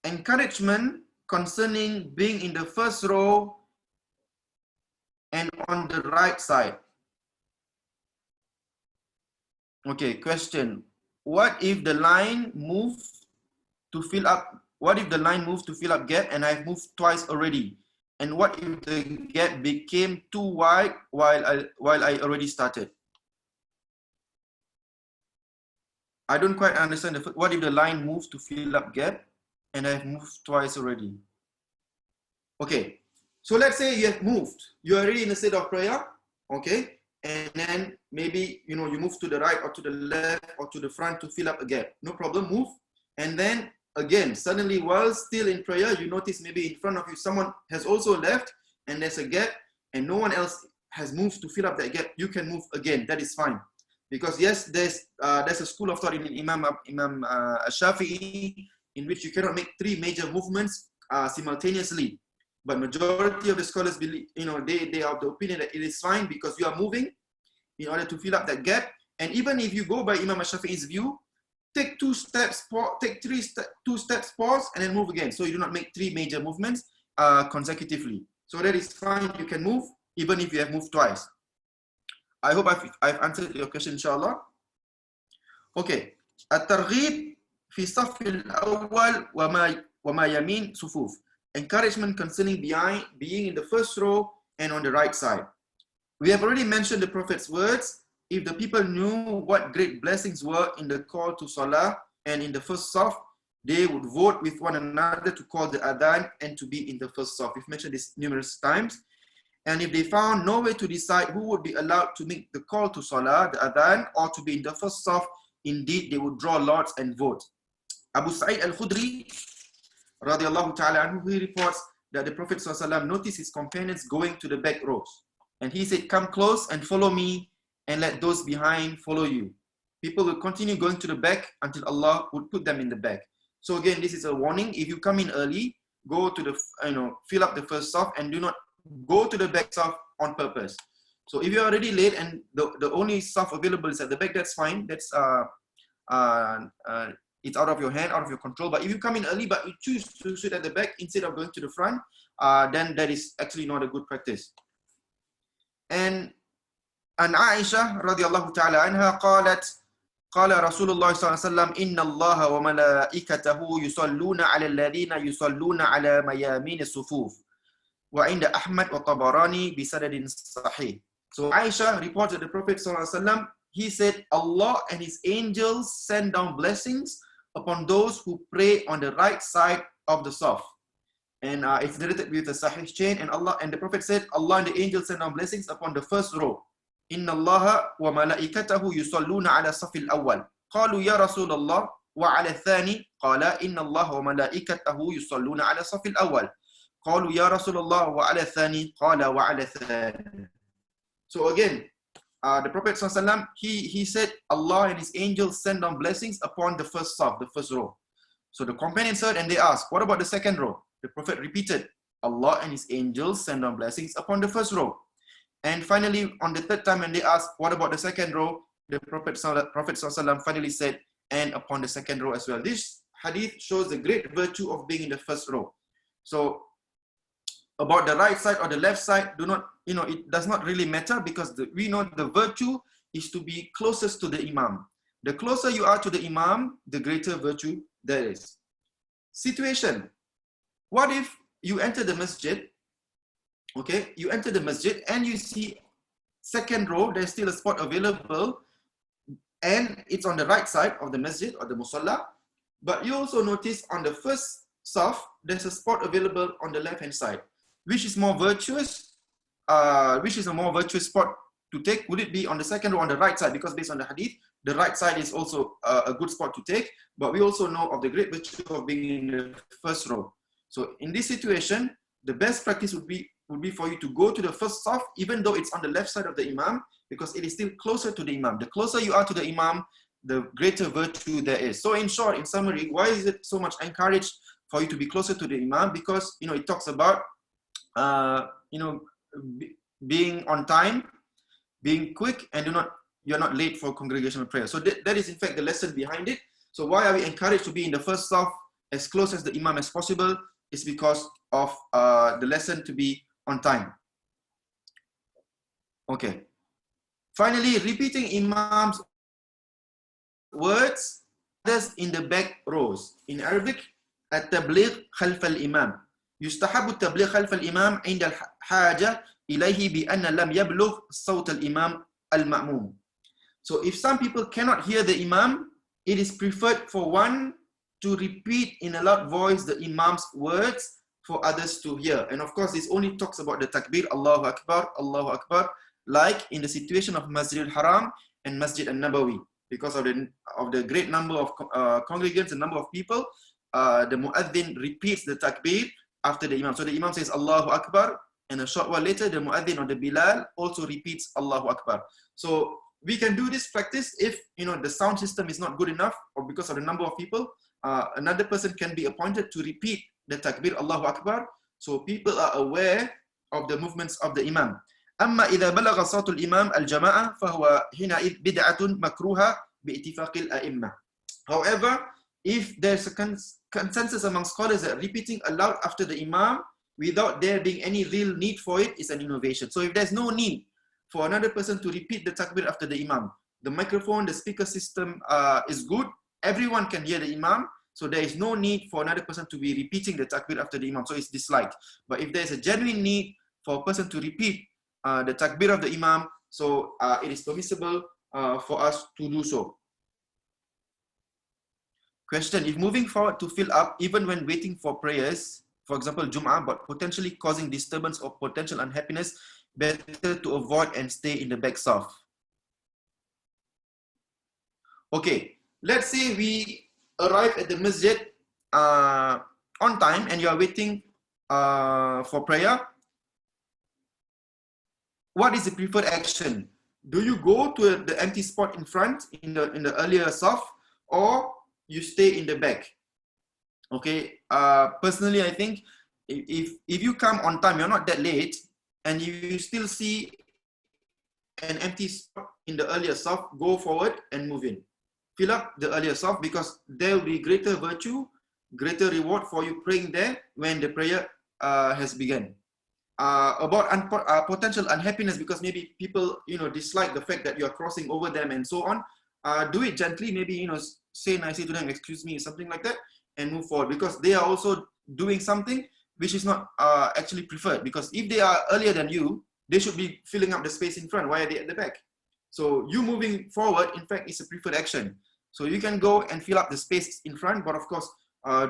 Encouragement concerning being in the first row and on the right side. Okay, question. What if the line moves to fill up? What if the line moves to fill up gap and I've moved twice already? And what if the gap became too wide while I already started? I don't quite understand. What if the line moves to fill up gap and I've moved twice already? Okay, so let's say you have moved. You're already in a state of prayer, okay? And then maybe, you move to the right or to the left or to the front to fill up a gap. No problem, move. And then again, suddenly while still in prayer, you notice maybe in front of you, someone has also left and there's a gap and no one else has moved to fill up that gap. You can move again, that is fine. Because yes, there's a school of thought in Imam Shafi'i in which you cannot make three major movements simultaneously. But majority of the scholars believe, they are of the opinion that it is fine because you are moving in order to fill up that gap. And even if you go by Imam Shafi'i's view, take 2 steps, take 2 steps, pause, and then move again. So you do not make 3 major movements consecutively. So that is fine. You can move even if you have moved twice. I hope I've answered your question, inshallah. Okay. At-targhib fi saf al-awwal wa ma yamin sufuf. Encouragement concerning being in the first row and on the right side. We have already mentioned the Prophet's words. If the people knew what great blessings were in the call to Salah and in the first saf, they would vote with one another to call the adhan and to be in the first saf. We've mentioned this numerous times. And if they found no way to decide who would be allowed to make the call to Salah, the adhan, or to be in the first saf, indeed they would draw lots and vote. Abu Sa'id al-Khudri, radiallahu ta'ala anhu, he reports that the Prophet ﷺ noticed his companions going to the back rows. And he said, come close and follow me and let those behind follow you. People will continue going to the back until Allah would put them in the back. So again, this is a warning. If you come in early, go to the, fill up the first saf and do not go to the back saf on purpose. So if you're already late and the only saf available is at the back, that's fine. That's it's out of your hand, out of your control. But if you come in early, but you choose to sit at the back instead of going to the front, then that is actually not a good practice. And Aisha radiallahu ta'ala anha qalat, قال رسول الله صلى الله عليه وسلم إن الله وملائكته يصلون على الذين يصلون على ميامين الصفوف وعند أحمد وطبراني بسند صحيح. So Aisha reported the Prophet صلى الله عليه وسلم, he said, Allah and his angels send down blessings upon those who pray on the right side of the saf. And it's narrated with a sahih chain. And the Prophet said, Allah and the angels send down blessings upon the first row. Inna Allah wa malaikatahu yusalluna ala safil awwal. Qalu ya Rasulullah wa ala thani. Qala inna Allah wa malaikatahu yusalluna ala safil awwal. Qalu ya Rasulullah wa ala thani. Qala wa ala thani. So again, the Prophet ﷺ, he said, Allah and his angels send down blessings upon the first saf, the first row. So the companions heard and they asked, what about the second row? The Prophet repeated, Allah and his angels send down blessings upon the first row. And finally, on the third time when they asked, what about the second row? The Prophet ﷺ finally said, and upon the second row as well. This hadith shows the great virtue of being in the first row. So about the right side or the left side, it does not really matter, because we know the virtue is to be closest to the Imam. The closer you are to the Imam, the greater virtue there is. Situation. What if you enter the masjid, okay, you enter the masjid and you see second row, there's still a spot available, and it's on the right side of the masjid or the musalla, but you also notice on the first saf, there's a spot available on the left-hand side. Which is more virtuous? Which is a more virtuous spot to take? Would it be on the second row on the right side? Because based on the hadith, the right side is also a good spot to take, but we also know of the great virtue of being in the first row. So in this situation, the best practice would be for you to go to the first saf, even though it's on the left side of the Imam, because it is still closer to the Imam. The closer you are to the Imam, the greater virtue there is. So in short, in summary, why is it so much encouraged for you to be closer to the Imam? Because it talks about being on time, being quick, and you're not late for congregational prayer. So that is in fact the lesson behind it. So why are we encouraged to be in the first saf as close as the Imam as possible? It's because of the lesson to be on time. Okay. Finally, repeating Imam's words in the back rows. In Arabic, at-tabligh khalf al-imam. يستحب التبليغ خلف الإمام عند الحاجة إليه بأن لم يبلغ صوت الإمام المأموم. So if some people cannot hear the Imam, it is preferred for one to repeat in a loud voice the Imam's words for others to hear. And of course, this only talks about the takbir, Allahu Akbar, like in the situation of Masjid al-Haram and Masjid al-Nabawi. Because of the great number of congregants, the number of people, the muaddin repeats the takbir after the Imam. So the Imam says Allahu Akbar, and a short while later, the muaddin or the Bilal also repeats Allahu Akbar. So we can do this practice if the sound system is not good enough, or because of the number of people, another person can be appointed to repeat the takbir Allahu Akbar, so people are aware of the movements of the Imam. أما إذا بلغ صوت الإمام الجماعة فهو حينئذ بدعة مكروهة باتفاق الأئمة. However, if there's a consensus among scholars that repeating aloud after the Imam without there being any real need for it is an innovation. So if there's no need for another person to repeat the takbir after the Imam, the microphone, the speaker system is good, everyone can hear the Imam, so there is no need for another person to be repeating the takbir after the Imam, so it's disliked. But if there's a genuine need for a person to repeat the takbir of the Imam, so it is permissible for us to do so. Question: if moving forward to fill up even when waiting for prayers, for example Jum'ah, but potentially causing disturbance or potential unhappiness, better to avoid and stay in the back saf. Okay, let's say we arrive at the masjid on time and you are waiting for prayer. What is the preferred action? Do you go to the empty spot in front in the earlier saf, or you stay in the back? Okay, personally I think if you come on time, you're not that late, and you still see an empty spot in the earlier saf, go forward and move in. Fill up the earlier saf, because there will be greater virtue, greater reward for you praying there when the prayer has begun. About potential unhappiness, because maybe people dislike the fact that you are crossing over them and so on, do it gently, maybe say nicely to them, excuse me, something like that, and move forward, because they are also doing something which is not actually preferred, because if they are earlier than you, they should be filling up the space in front. Why are they at the back? So you moving forward, in fact, is a preferred action. So you can go and fill up the space in front, but of course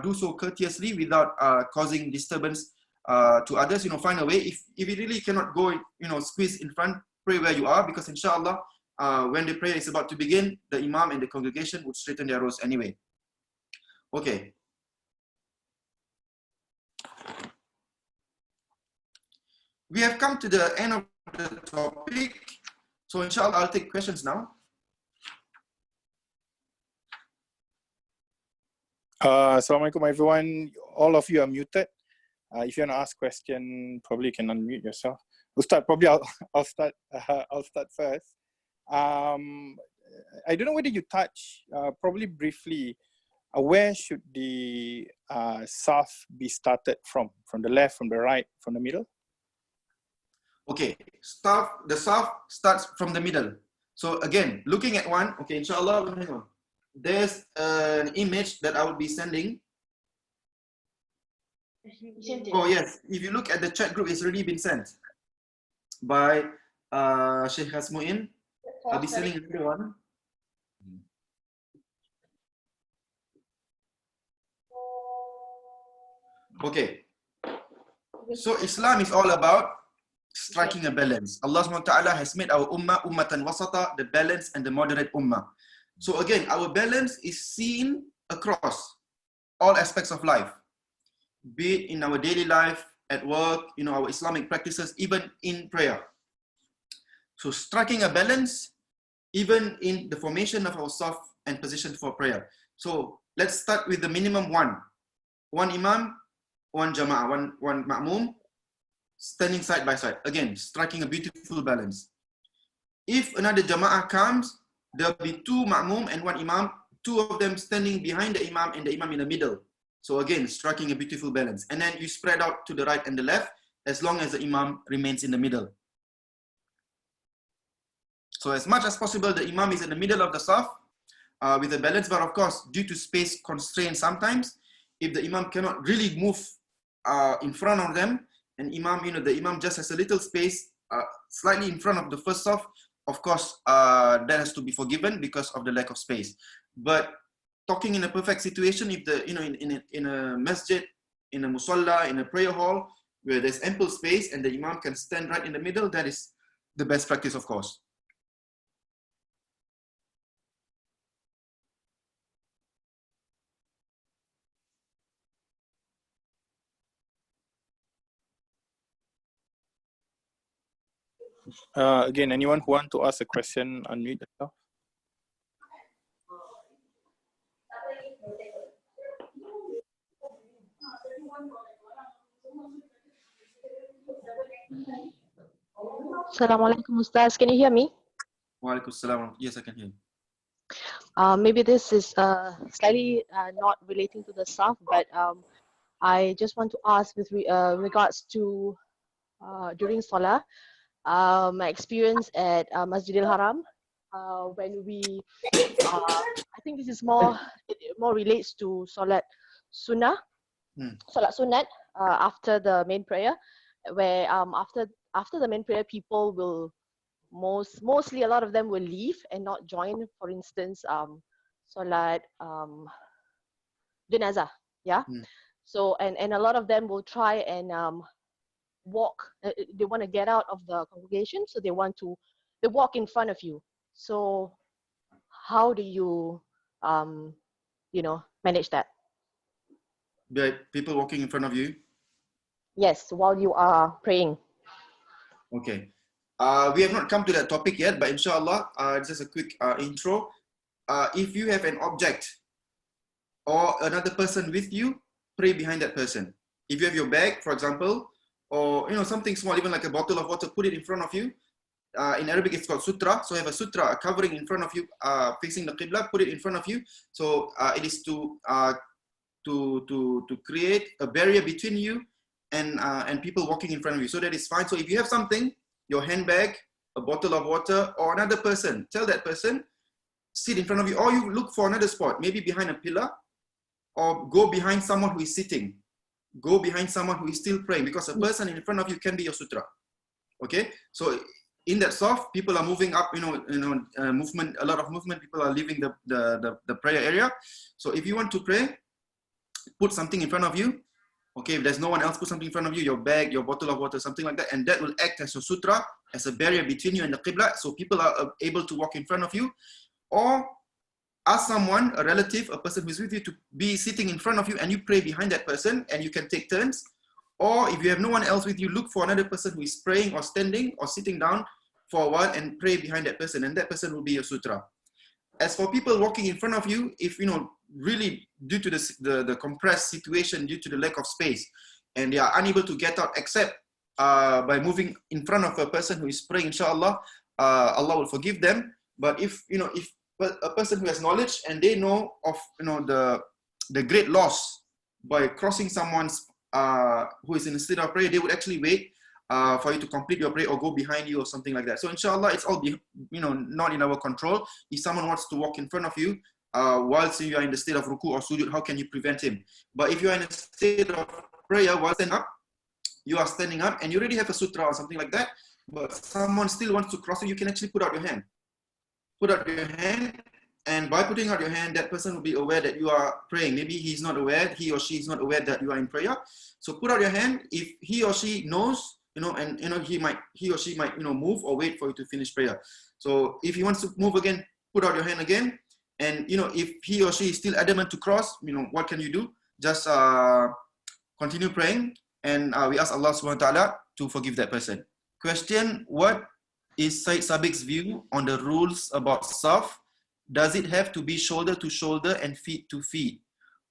do so courteously without causing disturbance to others. Find a way. If you really cannot go, squeeze in front, pray where you are, because inshallah when the prayer is about to begin, the Imam and the congregation would straighten their rows anyway. Okay. We have come to the end of the topic. So inshallah, I'll take questions now. Assalamualaikum everyone. All of you are muted. If you want to ask question, probably you can unmute yourself. Ustaz, probably I'll start. I'll start first. I don't know whether you touch, probably briefly, where should the saf be started from? From the left, from the right, from the middle? Okay, the saf starts from the middle. So again, looking at one, okay, inshallah, hang on. There's an image that I will be sending. Oh yes, if you look at the chat group, it's already been sent by Sheikh Hasmuin. I'll be sending another one. Okay, so Islam is all about striking a balance. Allah SWT has made our ummah ummatan wasata, the balance and the moderate ummah. So again, our balance is seen across all aspects of life, be it in our daily life, at work, our Islamic practices, even in prayer. So striking a balance, even in the formation of our saf and position for prayer. So let's start with the minimum one. One imam, one jama'ah, one ma'mum, standing side by side. Again, striking a beautiful balance. If another jama'ah comes, there'll be two ma'mum and one imam, two of them standing behind the imam and the imam in the middle. So again, striking a beautiful balance. And then you spread out to the right and the left, as long as the imam remains in the middle. So as much as possible, the imam is in the middle of the saf with a balance, but of course, due to space constraints sometimes, if the imam cannot really move in front of them, and imam, the imam just has a little space slightly in front of the first saf, of course, that has to be forgiven because of the lack of space. But talking in a perfect situation, if the in a masjid, in a musalla, in a prayer hall, where there's ample space and the imam can stand right in the middle, that is the best practice, of course. Again, anyone who want to ask a question, unmute yourself. Assalamualaikum Ustaz, can you hear me? Walaikum salam. Yes, I can hear you. Maybe this is slightly not relating to the saf, but I just want to ask with regards to during Salah, my experience at Masjidil Haram, when we, I think this is more relates to Salat Sunnah, Salat Sunnat after the main prayer, where after the main prayer, people will mostly a lot of them will leave and not join. For instance, Salat Janazah, yeah. So and a lot of them will try and walk. They want to get out of the congregation, so they walk in front of you. So how do you manage that? People walking in front of you? Yes, while you are praying. Okay. We have not come to that topic yet, but inshallah, just a quick intro. If you have an object or another person with you, pray behind that person. If you have your bag, for example, or something small, even like a bottle of water, put it in front of you. In Arabic, it's called sutra. So have a sutra, a covering in front of you, facing the qibla. Put it in front of you. So it is to create a barrier between you and people walking in front of you. So that is fine. So if you have something, your handbag, a bottle of water, or another person, tell that person, sit in front of you, or you look for another spot, maybe behind a pillar, or go behind someone who is sitting. Go behind someone who is still praying, because a person in front of you can be your sutra. Okay, so in that saf, people are moving up, movement, a lot of movement. People are leaving the prayer area. So if you want to pray, put something in front of you. Okay, if there's no one else, put something in front of you, your bag, your bottle of water, something like that, and that will act as a sutra, as a barrier between you and the qibla, so people are able to walk in front of you. Or ask someone, a relative, a person who's with you, to be sitting in front of you, and you pray behind that person, and you can take turns. Or if you have no one else with you, look for another person who is praying or standing or sitting down for a while and pray behind that person, and that person will be your sutra. As for people walking in front of you, if really due to the compressed situation, due to the lack of space, and they are unable to get out except by moving in front of a person who is praying, inshallah, Allah will forgive them. But if a person who has knowledge and they know of the great loss by crossing someone's who is in a state of prayer, they would actually wait for you to complete your prayer or go behind you or something like that. So inshallah, it's all not in our control. If someone wants to walk in front of you whilst you are in the state of ruku or sujud, how can you prevent him? But if you are in a state of prayer while you are standing up and you already have a sutra or something like that, but someone still wants to cross you can actually put out your hand. Put out your hand, and by putting out your hand, that person will be aware that you are praying. Maybe he or she is not aware that you are in prayer. So put out your hand. If he or she knows, and he or she might move or wait for you to finish prayer. So if he wants to move again, put out your hand again. And if he or she is still adamant to cross, what can you do? Just continue praying, and we ask Allah subhanahu wa ta'ala to forgive that person. Question: what is Sayyid Sabiq's view on the rules about saf? Does it have to be shoulder to shoulder and feet to feet,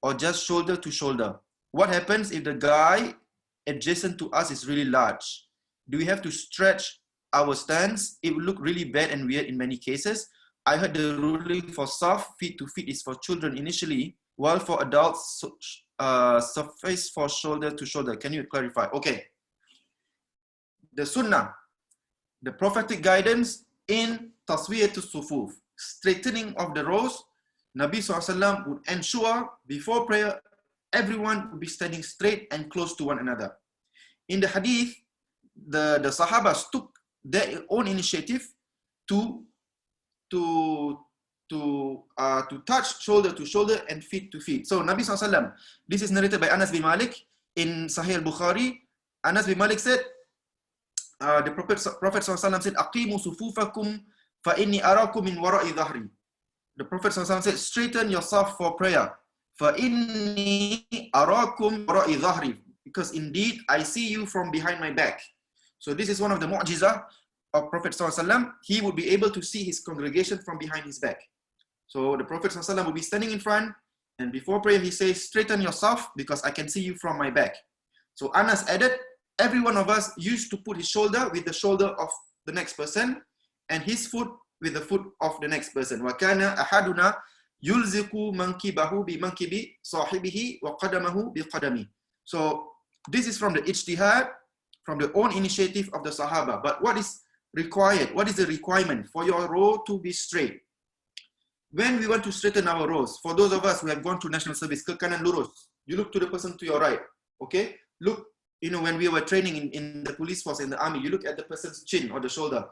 or just shoulder to shoulder? What happens if the guy adjacent to us is really large? Do we have to stretch our stance? It will look really bad and weird in many cases. I heard the ruling for saf, feet to feet, is for children initially, while for adults, suffice for shoulder to shoulder. Can you clarify? Okay. The sunnah, the prophetic guidance in taswiyatus sufuf, straightening of the rows, Nabi SAW would ensure before prayer, everyone would be standing straight and close to one another. In the hadith, the Sahabas took their own initiative to touch shoulder to shoulder and feet to feet. So Nabi SAW, this is narrated by Anas bin Malik in Sahih al-Bukhari. Anas bin Malik said, the Prophet SAW said, "Aqimu sufufakum fa inni arakum min wara'i dhahri." The Prophet SAW said, straighten yourself for prayer. Fa inni arakum wara'i dhahri, because indeed I see you from behind my back. So this is one of the mu'jizah of Prophet SAW. He would be able to see his congregation from behind his back. So the Prophet ﷺ will be standing in front, and before prayer he says, straighten yourself because I can see you from my back. So Anas added, every one of us used to put his shoulder with the shoulder of the next person and his foot with the foot of the next person. وَكَانَ أَحَدُنَا يُلْزِقُ مَنْكِبَهُ بِمَنْكِبِ صَاحِبِهِ وَقَدَمَهُ بِقَدَمِهِ. So this is from the ijtihad, from the own initiative of the Sahaba. But what is required? What is the requirement for your row to be straight? When we want to straighten our rows, for those of us who have gone to national service, ke kanan lurus, you look to the person to your right, okay? Look, when we were training in the police force, in the army, you look at the person's chin or the shoulder.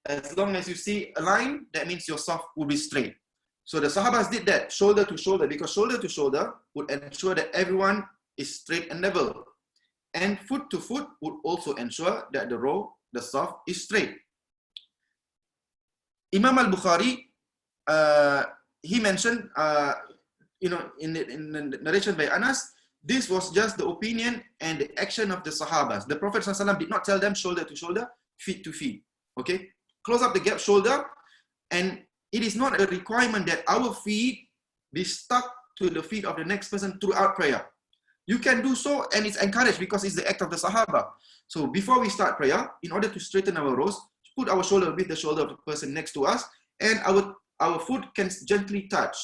As long as you see a line, that means your saf will be straight. So the Sahabas did that, shoulder to shoulder, because shoulder to shoulder would ensure that everyone is straight and level. And foot to foot would also ensure that the row, the saf, is straight. Imam al-Bukhari, he mentioned, in the narration by Anas, this was just the opinion and the action of the Sahabas. The Prophet ﷺ did not tell them shoulder to shoulder, feet to feet. Okay, close up the gap shoulder, and it is not a requirement that our feet be stuck to the feet of the next person throughout prayer. You can do so, and it's encouraged because it's the act of the Sahaba. So before we start prayer, in order to straighten our rows, put our shoulder with the shoulder of the person next to us, and our foot can gently touch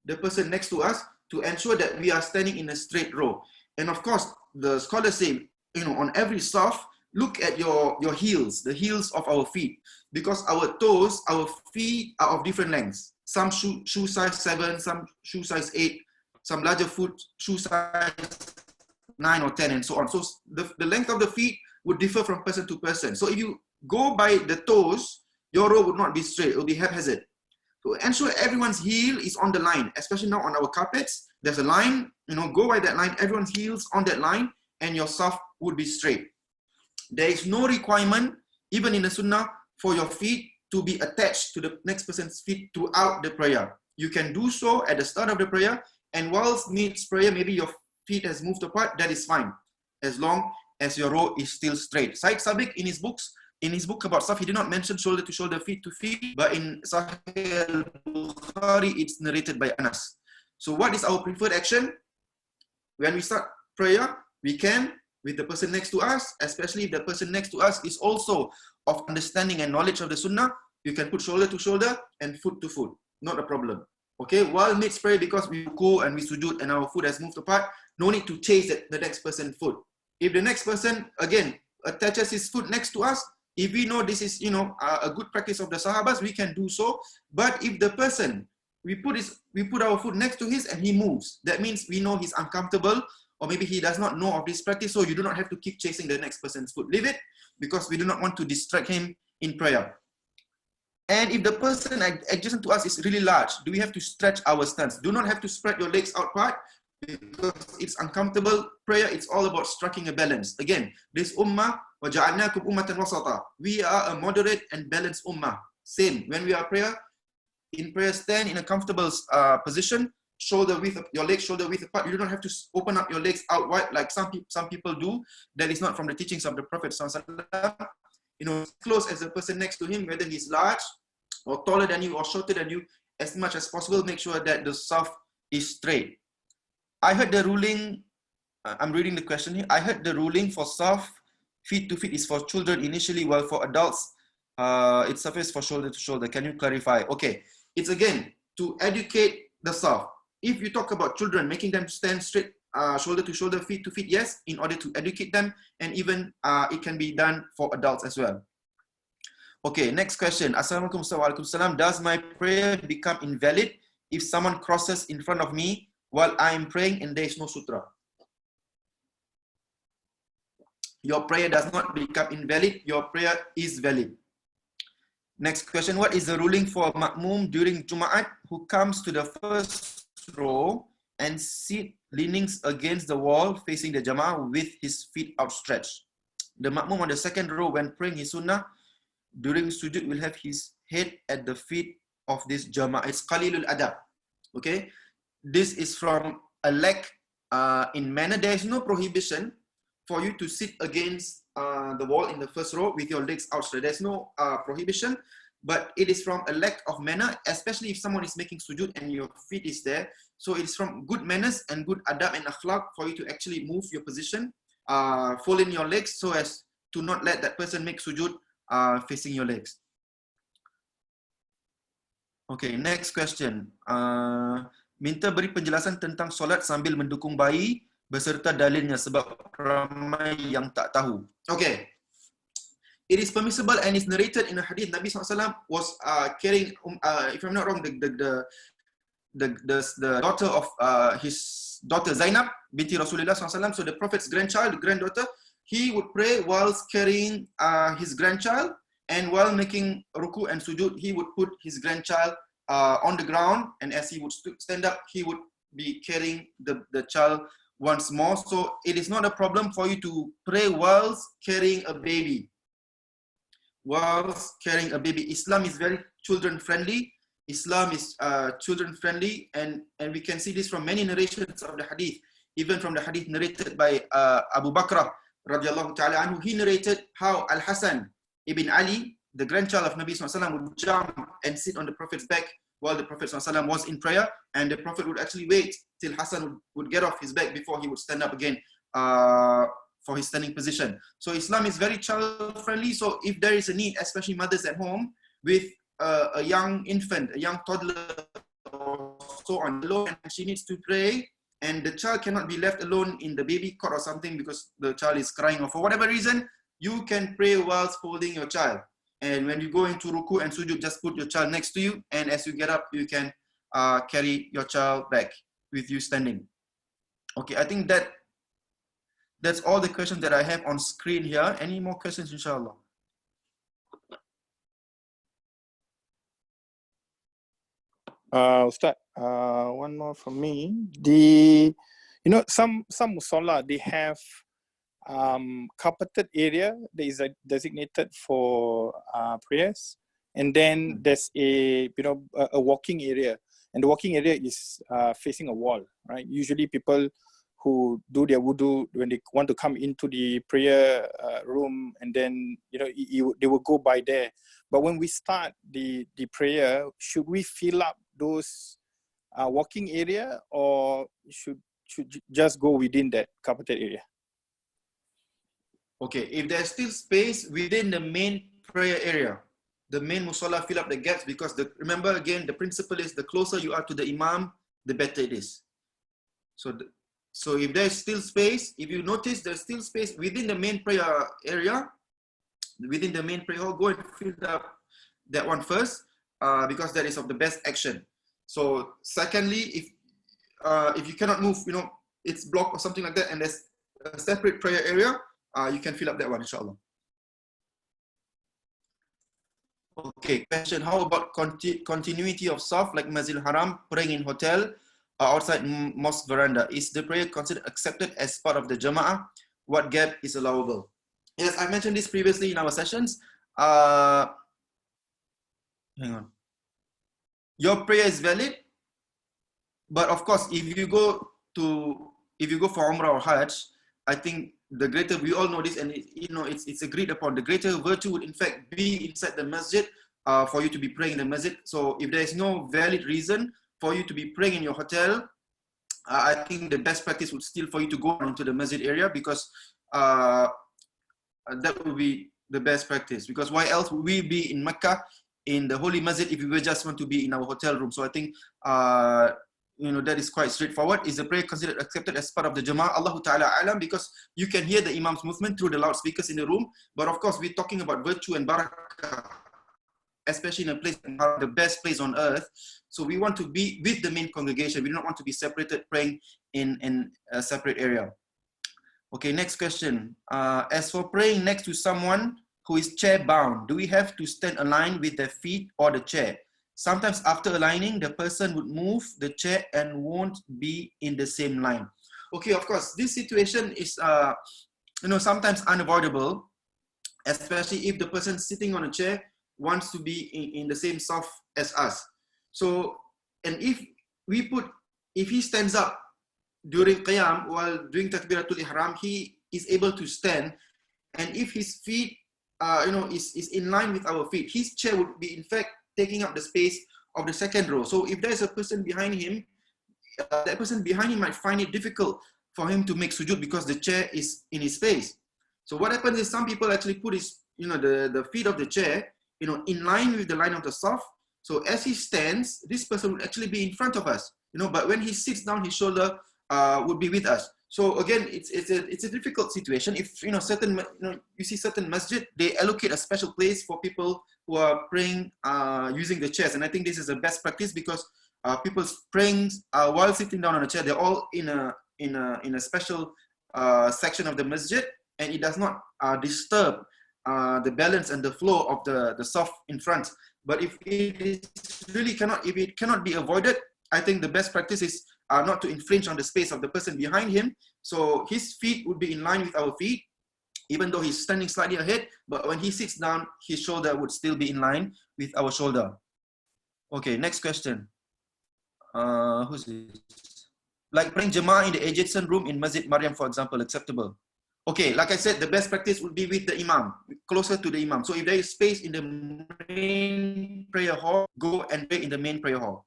the person next to us to ensure that we are standing in a straight row. And of course, the scholars say, on every saf, look at your heels, the heels of our feet, because our toes, our feet are of different lengths. Some shoe size 7, some shoe size 8, some larger foot, shoe size 9 or 10, and so on. So the length of the feet would differ from person to person. So if you go by the toes, your row would not be straight, it will be haphazard. To ensure everyone's heel is on the line, especially now on our carpets, there's a line, go by that line, everyone's heels on that line, and your saf would be straight. There is no requirement, even in the sunnah, for your feet to be attached to the next person's feet throughout the prayer. You can do so at the start of the prayer, and whilst mid prayer, maybe your feet has moved apart, that is fine, as long as your row is still straight. Sayyid Sabiq in his books, in his book about Saf, he did not mention shoulder to shoulder, feet to feet, but in Sahih al-Bukhari, it's narrated by Anas. So what is our preferred action? When we start prayer, we can, with the person next to us, especially if the person next to us is also of understanding and knowledge of the Sunnah, you can put shoulder to shoulder and foot to foot, not a problem. Okay, while mid prayer, because we go and we sujood and our foot has moved apart, no need to chase the next person's foot. If the next person, again, attaches his foot next to us, if we know this is, a good practice of the Sahabas, we can do so. But if the person, we put our foot next to his and he moves, that means we know he's uncomfortable, or maybe he does not know of this practice, so you do not have to keep chasing the next person's foot. Leave it, because we do not want to distract him in prayer. And if the person adjacent to us is really large, do we have to stretch our stance? Do not have to spread your legs out wide, because it's uncomfortable. Prayer, it's all about striking a balance. Again, this ummah, وَجَعَلْنَاكُمْ أُمَّةً وَسَطًا. We are a moderate and balanced ummah. Same, when we are in prayer, stand in a comfortable position, shoulder width, your legs shoulder width apart. You don't have to open up your legs out wide like some people do. That is not from the teachings of the Prophet ﷺ. Close as the person next to him, whether he's large or taller than you or shorter than you, as much as possible, make sure that the saf is straight. I heard the ruling, I'm reading the question here. I heard the ruling for saf, feet to feet, is for children initially, while for adults, it suffices for shoulder to shoulder. Can you clarify? Okay, it's again to educate the saf. If you talk about children, making them stand straight, shoulder to shoulder, feet to feet, yes, in order to educate them, and even it can be done for adults as well. Okay, next question. Assalamualaikum warahmatullahi wabarakatuh. Does my prayer become invalid if someone crosses in front of me while I am praying and there is no sutra? Your prayer does not become invalid. Your prayer is valid. Next question. What is the ruling for ma'mum during Jum'at who comes to the first row and sit leanings against the wall facing the Jama'ah with his feet outstretched? The ma'mum on the second row, when praying his sunnah, during sujud will have his head at the feet of this Jama'ah. It's qalilul adab. Okay? This is from a lack in manner. There is no prohibition for you to sit against the wall in the first row with your legs outstretched. There's no prohibition, but it is from a lack of manner, especially if someone is making sujud and your feet is there. So it's from good manners and good adab and akhlaq for you to actually move your position, fold in your legs so as to not let that person make sujud facing your legs. Okay, next question. Minta beri penjelasan tentang solat sambil mendukung bayi beserta dalilnya sebab ramai yang tak tahu. Okay. It is permissible and is narrated in a hadith. Nabi SAW was carrying, if I'm not wrong, the daughter of his daughter Zainab binti Rasulullah SAW. So the Prophet's granddaughter, he would pray whilst carrying his grandchild, and while making ruku and sujud, he would put his grandchild on the ground, and as he would stand up, he would be carrying the child once more. So it is not a problem for you to pray whilst carrying a baby. Whilst carrying a baby. Islam is very children friendly. Islam is children friendly, and we can see this from many narrations of the hadith. Even from the hadith narrated by Abu Bakr radiallahu ta'ala anhu, he narrated how Al-Hasan ibn Ali, the grandchild of Nabi SAW, would jump and sit on the Prophet's back while the Prophet SAW was in prayer, and the Prophet would actually wait till Hassan would get off his back before he would stand up again for his standing position. So Islam is very child friendly. So if there is a need, especially mothers at home with a young infant, a young toddler or so on alone, and she needs to pray, and the child cannot be left alone in the baby cot or something because the child is crying, or for whatever reason, you can pray whilst holding your child. And when you go into ruku and sujud, just put your child next to you, and as you get up, you can carry your child back with you standing. Okay, I think that's all the questions that I have on screen here. Any more questions, inshallah? Ustaz, one more from me. Some musalla, they have carpeted area that is designated for prayers, and then there's a walking area, and the walking area is facing a wall, right? Usually people who do their wudu when they want to come into the prayer room, and then they will go by there. But when we start the prayer, should we fill up those walking area, or should just go within that carpeted area? Okay, if there's still space within the main prayer area, the main musalla, fill up the gaps, because remember again, the principle is the closer you are to the imam, the better it is. So if there's still space, if you notice there's still space within the main prayer area, within the main prayer hall, go and fill up that one first, because that is of the best action. So secondly, if you cannot move, it's blocked or something like that, and there's a separate prayer area, you can fill up that one, inshallah. Okay, question, how about continuity of saf, like Masjid Haram, praying in hotel, outside mosque veranda? Is the prayer considered accepted as part of the jama'ah? What gap is allowable? Yes, I mentioned this previously in our sessions. Hang on. Your prayer is valid, but of course, if you go for Umrah or Hajj, I think the greater, we all know this, and it's agreed upon, the greater virtue would in fact be inside the masjid, for you to be praying in the masjid. So if there is no valid reason for you to be praying in your hotel, I think the best practice would still for you to go into the masjid area, because that would be the best practice. Because why else would we be in Mecca, in the holy masjid, if we were just want to be in our hotel room? So I think that is quite straightforward. Is the prayer considered accepted as part of the jama'ah? Allahu Ta'ala alam, because you can hear the imam's movement through the loudspeakers in the room. But of course, we're talking about virtue and barakah, especially in a place, the best place on earth. So we want to be with the main congregation. We don't want to be separated, praying in a separate area. Okay, next question. As for praying next to someone who is chair bound, do we have to stand aligned with their feet or the chair? Sometimes after aligning, the person would move the chair and won't be in the same line. Okay, of course, this situation is sometimes unavoidable, especially if the person sitting on a chair wants to be in the same saf as us. So, and if he stands up during qiyam while doing takbiratul ihram, he is able to stand, and if his feet is in line with our feet, his chair would be in fact taking up the space of the second row. So if there's a person behind him, that person behind him might find it difficult for him to make sujood because the chair is in his face. So what happens is some people actually put the feet of the chair in line with the line of the saf. So as he stands, this person would actually be in front of us, but when he sits down, his shoulder would be with us. So again, it's a difficult situation. If you see certain masjid, they allocate a special place for people who are praying using the chairs, and I think this is the best practice, because people praying while sitting down on a chair, they're all in a special section of the masjid, and it does not disturb the balance and the flow of the saf in front. But if it cannot be avoided, I think the best practice is not to infringe on the space of the person behind him. So his feet would be in line with our feet, even though he's standing slightly ahead, but when he sits down, his shoulder would still be in line with our shoulder. Okay, next question. Who's this? Like praying Jama'ah in the adjacent room in Masjid Maryam, for example, acceptable? Okay, like I said, the best practice would be with the imam, closer to the imam. So if there is space in the main prayer hall, go and pray in the main prayer hall.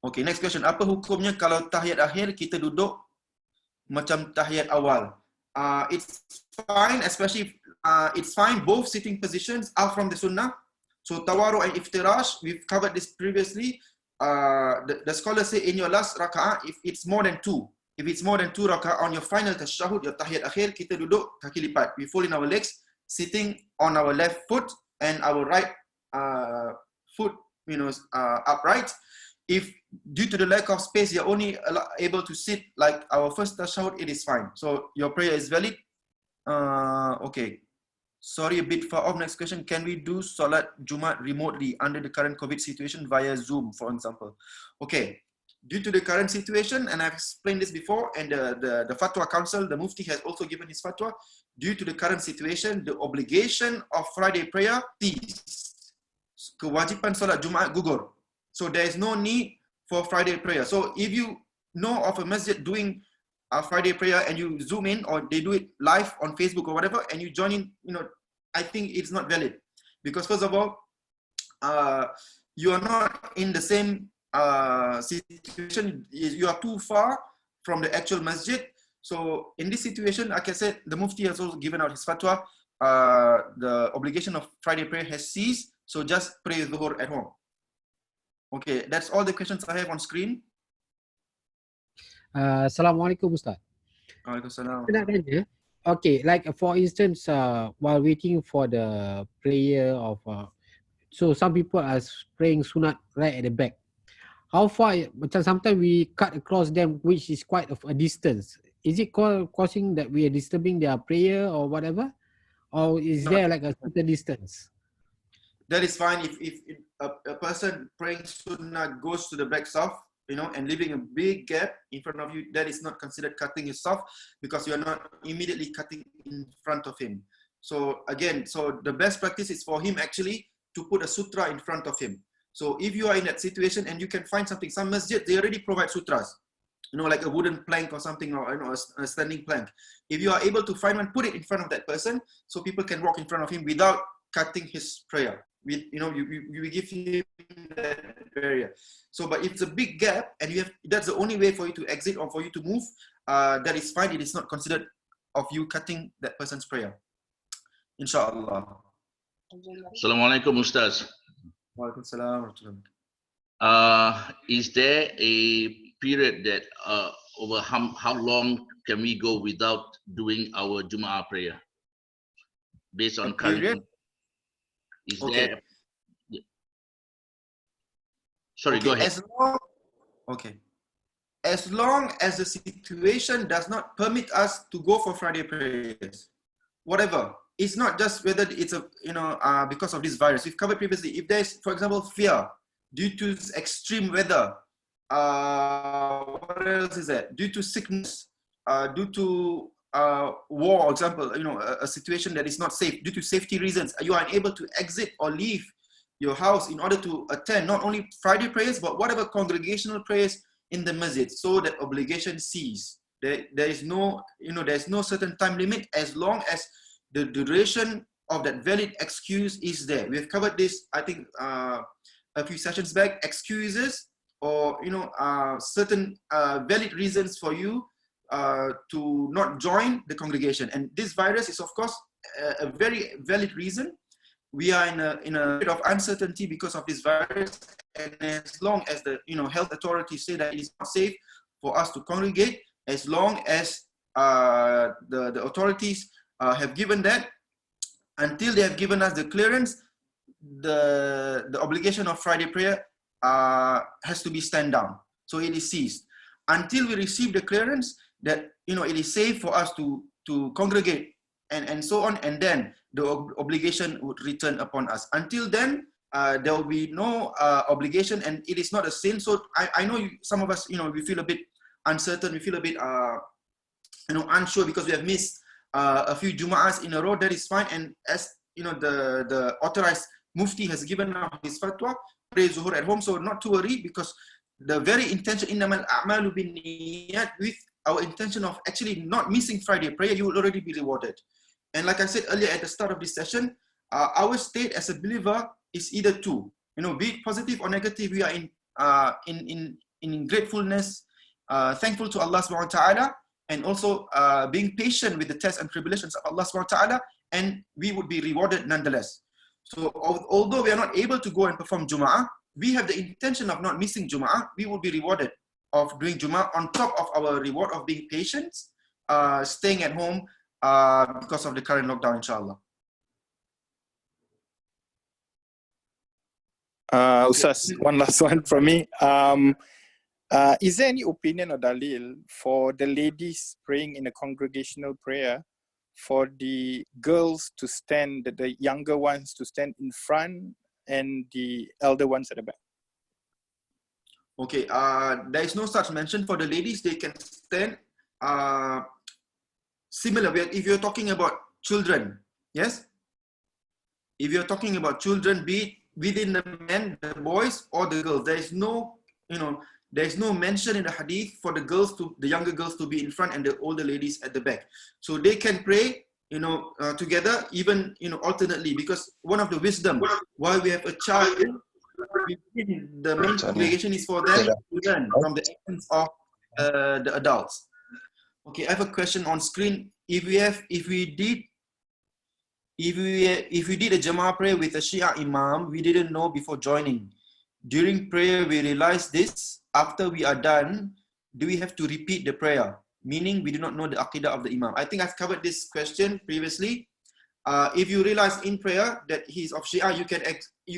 Okay, next question. Apa hukumnya kalau tahiyat akhir kita duduk macam tahiyat awal? It's fine, especially it's fine. Both sitting positions are from the sunnah. So tawaru and iftirash, we've covered this previously. The scholars say in your last raka'ah, if it's more than two raka'ah, on your final tashahud, your tahiyat akhir, kita duduk kaki lipat. We fold in our legs, sitting on our left foot and our right foot, upright. If due to the lack of space, you're only able to sit like our first tashahud, it is fine. So your prayer is valid. Okay. Sorry, a bit far off. Next question. Can we do Salat Jumat remotely under the current COVID situation via Zoom, for example? Okay. Due to the current situation, and I've explained this before, and the Fatwa Council, the Mufti has also given his fatwa, due to the current situation, the obligation of Friday prayer is kewajiban Salat Jumat gugur. So there is no need for Friday prayer. So if you know of a masjid doing Friday prayer and you zoom in, or they do it live on Facebook or whatever, and you join in, I think it's not valid, because first of all, you are not in the same situation. You are too far from the actual masjid. So in this situation, like I said, the Mufti has also given out his fatwa. The obligation of Friday prayer has ceased. So just pray Zuhur at home. Okay, that's all the questions I have on screen. Assalamualaikum Ustaz. Waalaikumsalam. Nak tanya, okay, like for instance, while waiting for the prayer of, so some people are praying sunat right at the back. How far, macam sometimes we cut across them, which is quite of a distance. Is it causing that we are disturbing their prayer or whatever? Or is there like a certain distance? That is fine if a person praying sunnah goes to the back south, and leaving a big gap in front of you, that is not considered cutting his south, because you are not immediately cutting in front of him. So again, the best practice is for him actually to put a sutra in front of him. So if you are in that situation and you can find something, some masjid, they already provide sutras, like a wooden plank or something, or a standing plank. If you are able to find one, put it in front of that person so people can walk in front of him without cutting his prayer. You give him that barrier. So, but if it's a big gap and that's the only way for you to exit or for you to move, that is fine. It is not considered of you cutting that person's prayer. Inshallah. Assalamualaikum Ustaz. Waalaikumsalam. Is there a period that over how long can we go without doing our Jumu'ah prayer? Based on current. Is okay. There? Sorry, go ahead. As long as the situation does not permit us to go for Friday prayers, whatever. It's not just whether it's because of this virus. We've covered previously. If there's, for example, fear due to extreme weather, what else is that? Due to sickness, due to war, for example, a situation that is not safe, due to safety reasons, you are unable to exit or leave your house in order to attend not only Friday prayers, but whatever congregational prayers in the masjid, so that obligation cease. There is no, there's no certain time limit as long as the duration of that valid excuse is there. We have covered this, I think, a few sessions back. Excuses or certain valid reasons for you to not join the congregation. And this virus is, of course, a very valid reason. We are in a bit of uncertainty because of this virus, and as long as the health authorities say that it is not safe for us to congregate, as long as the authorities have given that, until they have given us the clearance, the obligation of Friday prayer has to be stand down. So it is ceased until we receive the clearance that it is safe for us to congregate and so on, and then the obligation would return upon us. Until then, there will be no obligation, and it is not a sin. So I know some of us, we feel a bit uncertain, we feel a bit unsure because we have missed a few Jum'ahs in a row. That is fine, and as the authorized Mufti has given out his fatwa, pray Zuhur at home. So not to worry, because the very intention, innamal a'malu binniyat, with our intention of actually not missing Friday prayer, you will already be rewarded. And like I said earlier at the start of this session, our state as a believer is either two, be it positive or negative. We are in gratefulness, thankful to Allah subhanahu wa ta'ala, and also being patient with the tests and tribulations of Allah subhanahu wa ta'ala, and we would be rewarded nonetheless. So although we are not able to go and perform Jum'ah, we have the intention of not missing Jum'ah, we will be rewarded of doing Jum'ah on top of our reward of being patient, staying at home because of the current lockdown, inshallah. Ustaz, one last one from me. Is there any opinion or dalil for the ladies praying in a congregational prayer, for the girls to stand, the younger ones to stand in front and the elder ones at the back? Okay, there is no such mention. For the ladies, they can stand similar. If you're talking about children, yes? If you're talking about children, be it within the men, the boys, or the girls, there is no, there is no mention in the hadith for the younger girls to be in front and the older ladies at the back. So they can pray, together, even, alternately, because one of the wisdom while we have a child, the main obligation is for them to learn from the actions of the adults. Okay, I have a question on screen. If we did a Jama'ah prayer with a Shia Imam, we didn't know before joining. During prayer, we realized this. After we are done, do we have to repeat the prayer? Meaning we do not know the Aqidah of the Imam. I think I've covered this question previously. If you realize in prayer that he's of Shia, you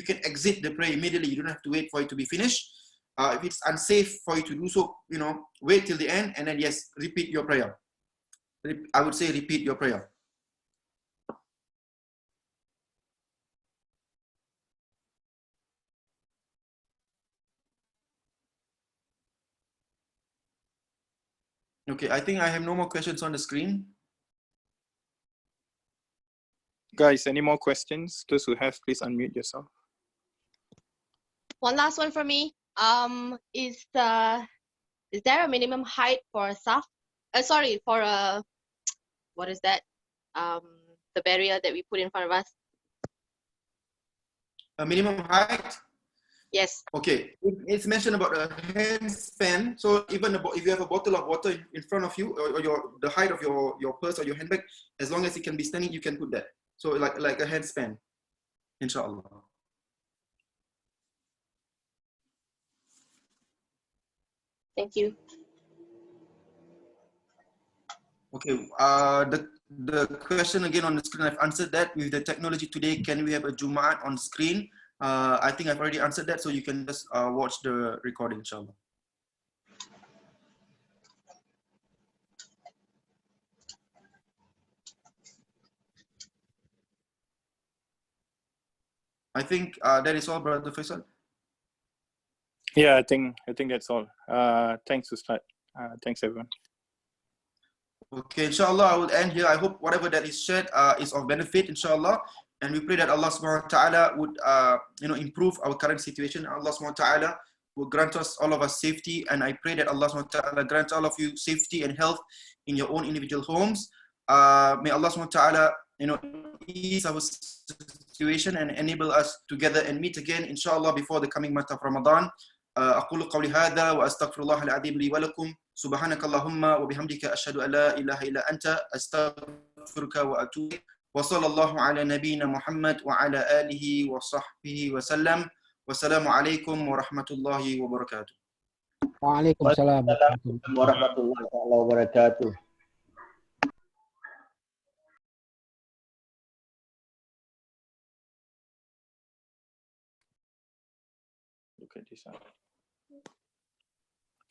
can exit the prayer immediately. You don't have to wait for it to be finished. If it's unsafe for you to do so, wait till the end and then yes, repeat your prayer. I would say repeat your prayer. Okay, I think I have no more questions on the screen. Guys, any more questions? Those who have, please unmute yourself. One last one for me. Is there a minimum height for a saf? For a, what is that? The barrier that we put in front of us. A minimum height? Yes. Okay, it's mentioned about a hand span. So even if you have a bottle of water in front of you, or the height of your purse or your handbag, as long as it can be standing, you can put that. So like a hand span, inshallah. Thank you. Okay, the question again on the screen, I've answered that. With the technology today, can we have a Jum'at on screen? I think I've already answered that, so you can just watch the recording, inshallah. I think that is all, Brother Faisal. Yeah, I think that's all. Thanks, Ustaz. Thanks, everyone. Okay, inshallah, I will end here. I hope whatever that is shared is of benefit, inshallah. And we pray that Allah subhanahu wa ta'ala would improve our current situation. Allah subhanahu wa ta'ala will grant all of us safety. And I pray that Allah subhanahu wa ta'ala grant all of you safety and health in your own individual homes. May Allah subhanahu wa ta'ala ease our situation and enable us together and meet again, inshallah, before the coming month of Ramadan. أقول قولي هذا وأستغفر الله العظيم لي ولكم سبحانك اللهم وبحمدك أشهد أن لا إله إلا أنت أستغفرك وأتوب إليك وصلى الله على نبينا محمد وعلى آله وصحبه وسلم والسلام عليكم ورحمة الله وبركاته. وعليكم السلام ورحمة الله وبركاته. Look at this. Look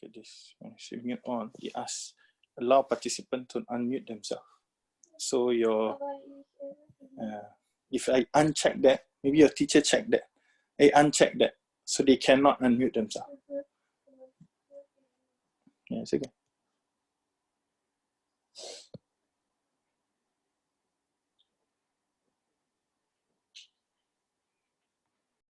at this. When you mute on, he asks, allow participants to unmute themselves. So if I uncheck that, maybe your teacher checked that. I uncheck that, so they cannot unmute themselves. Yeah, it's okay.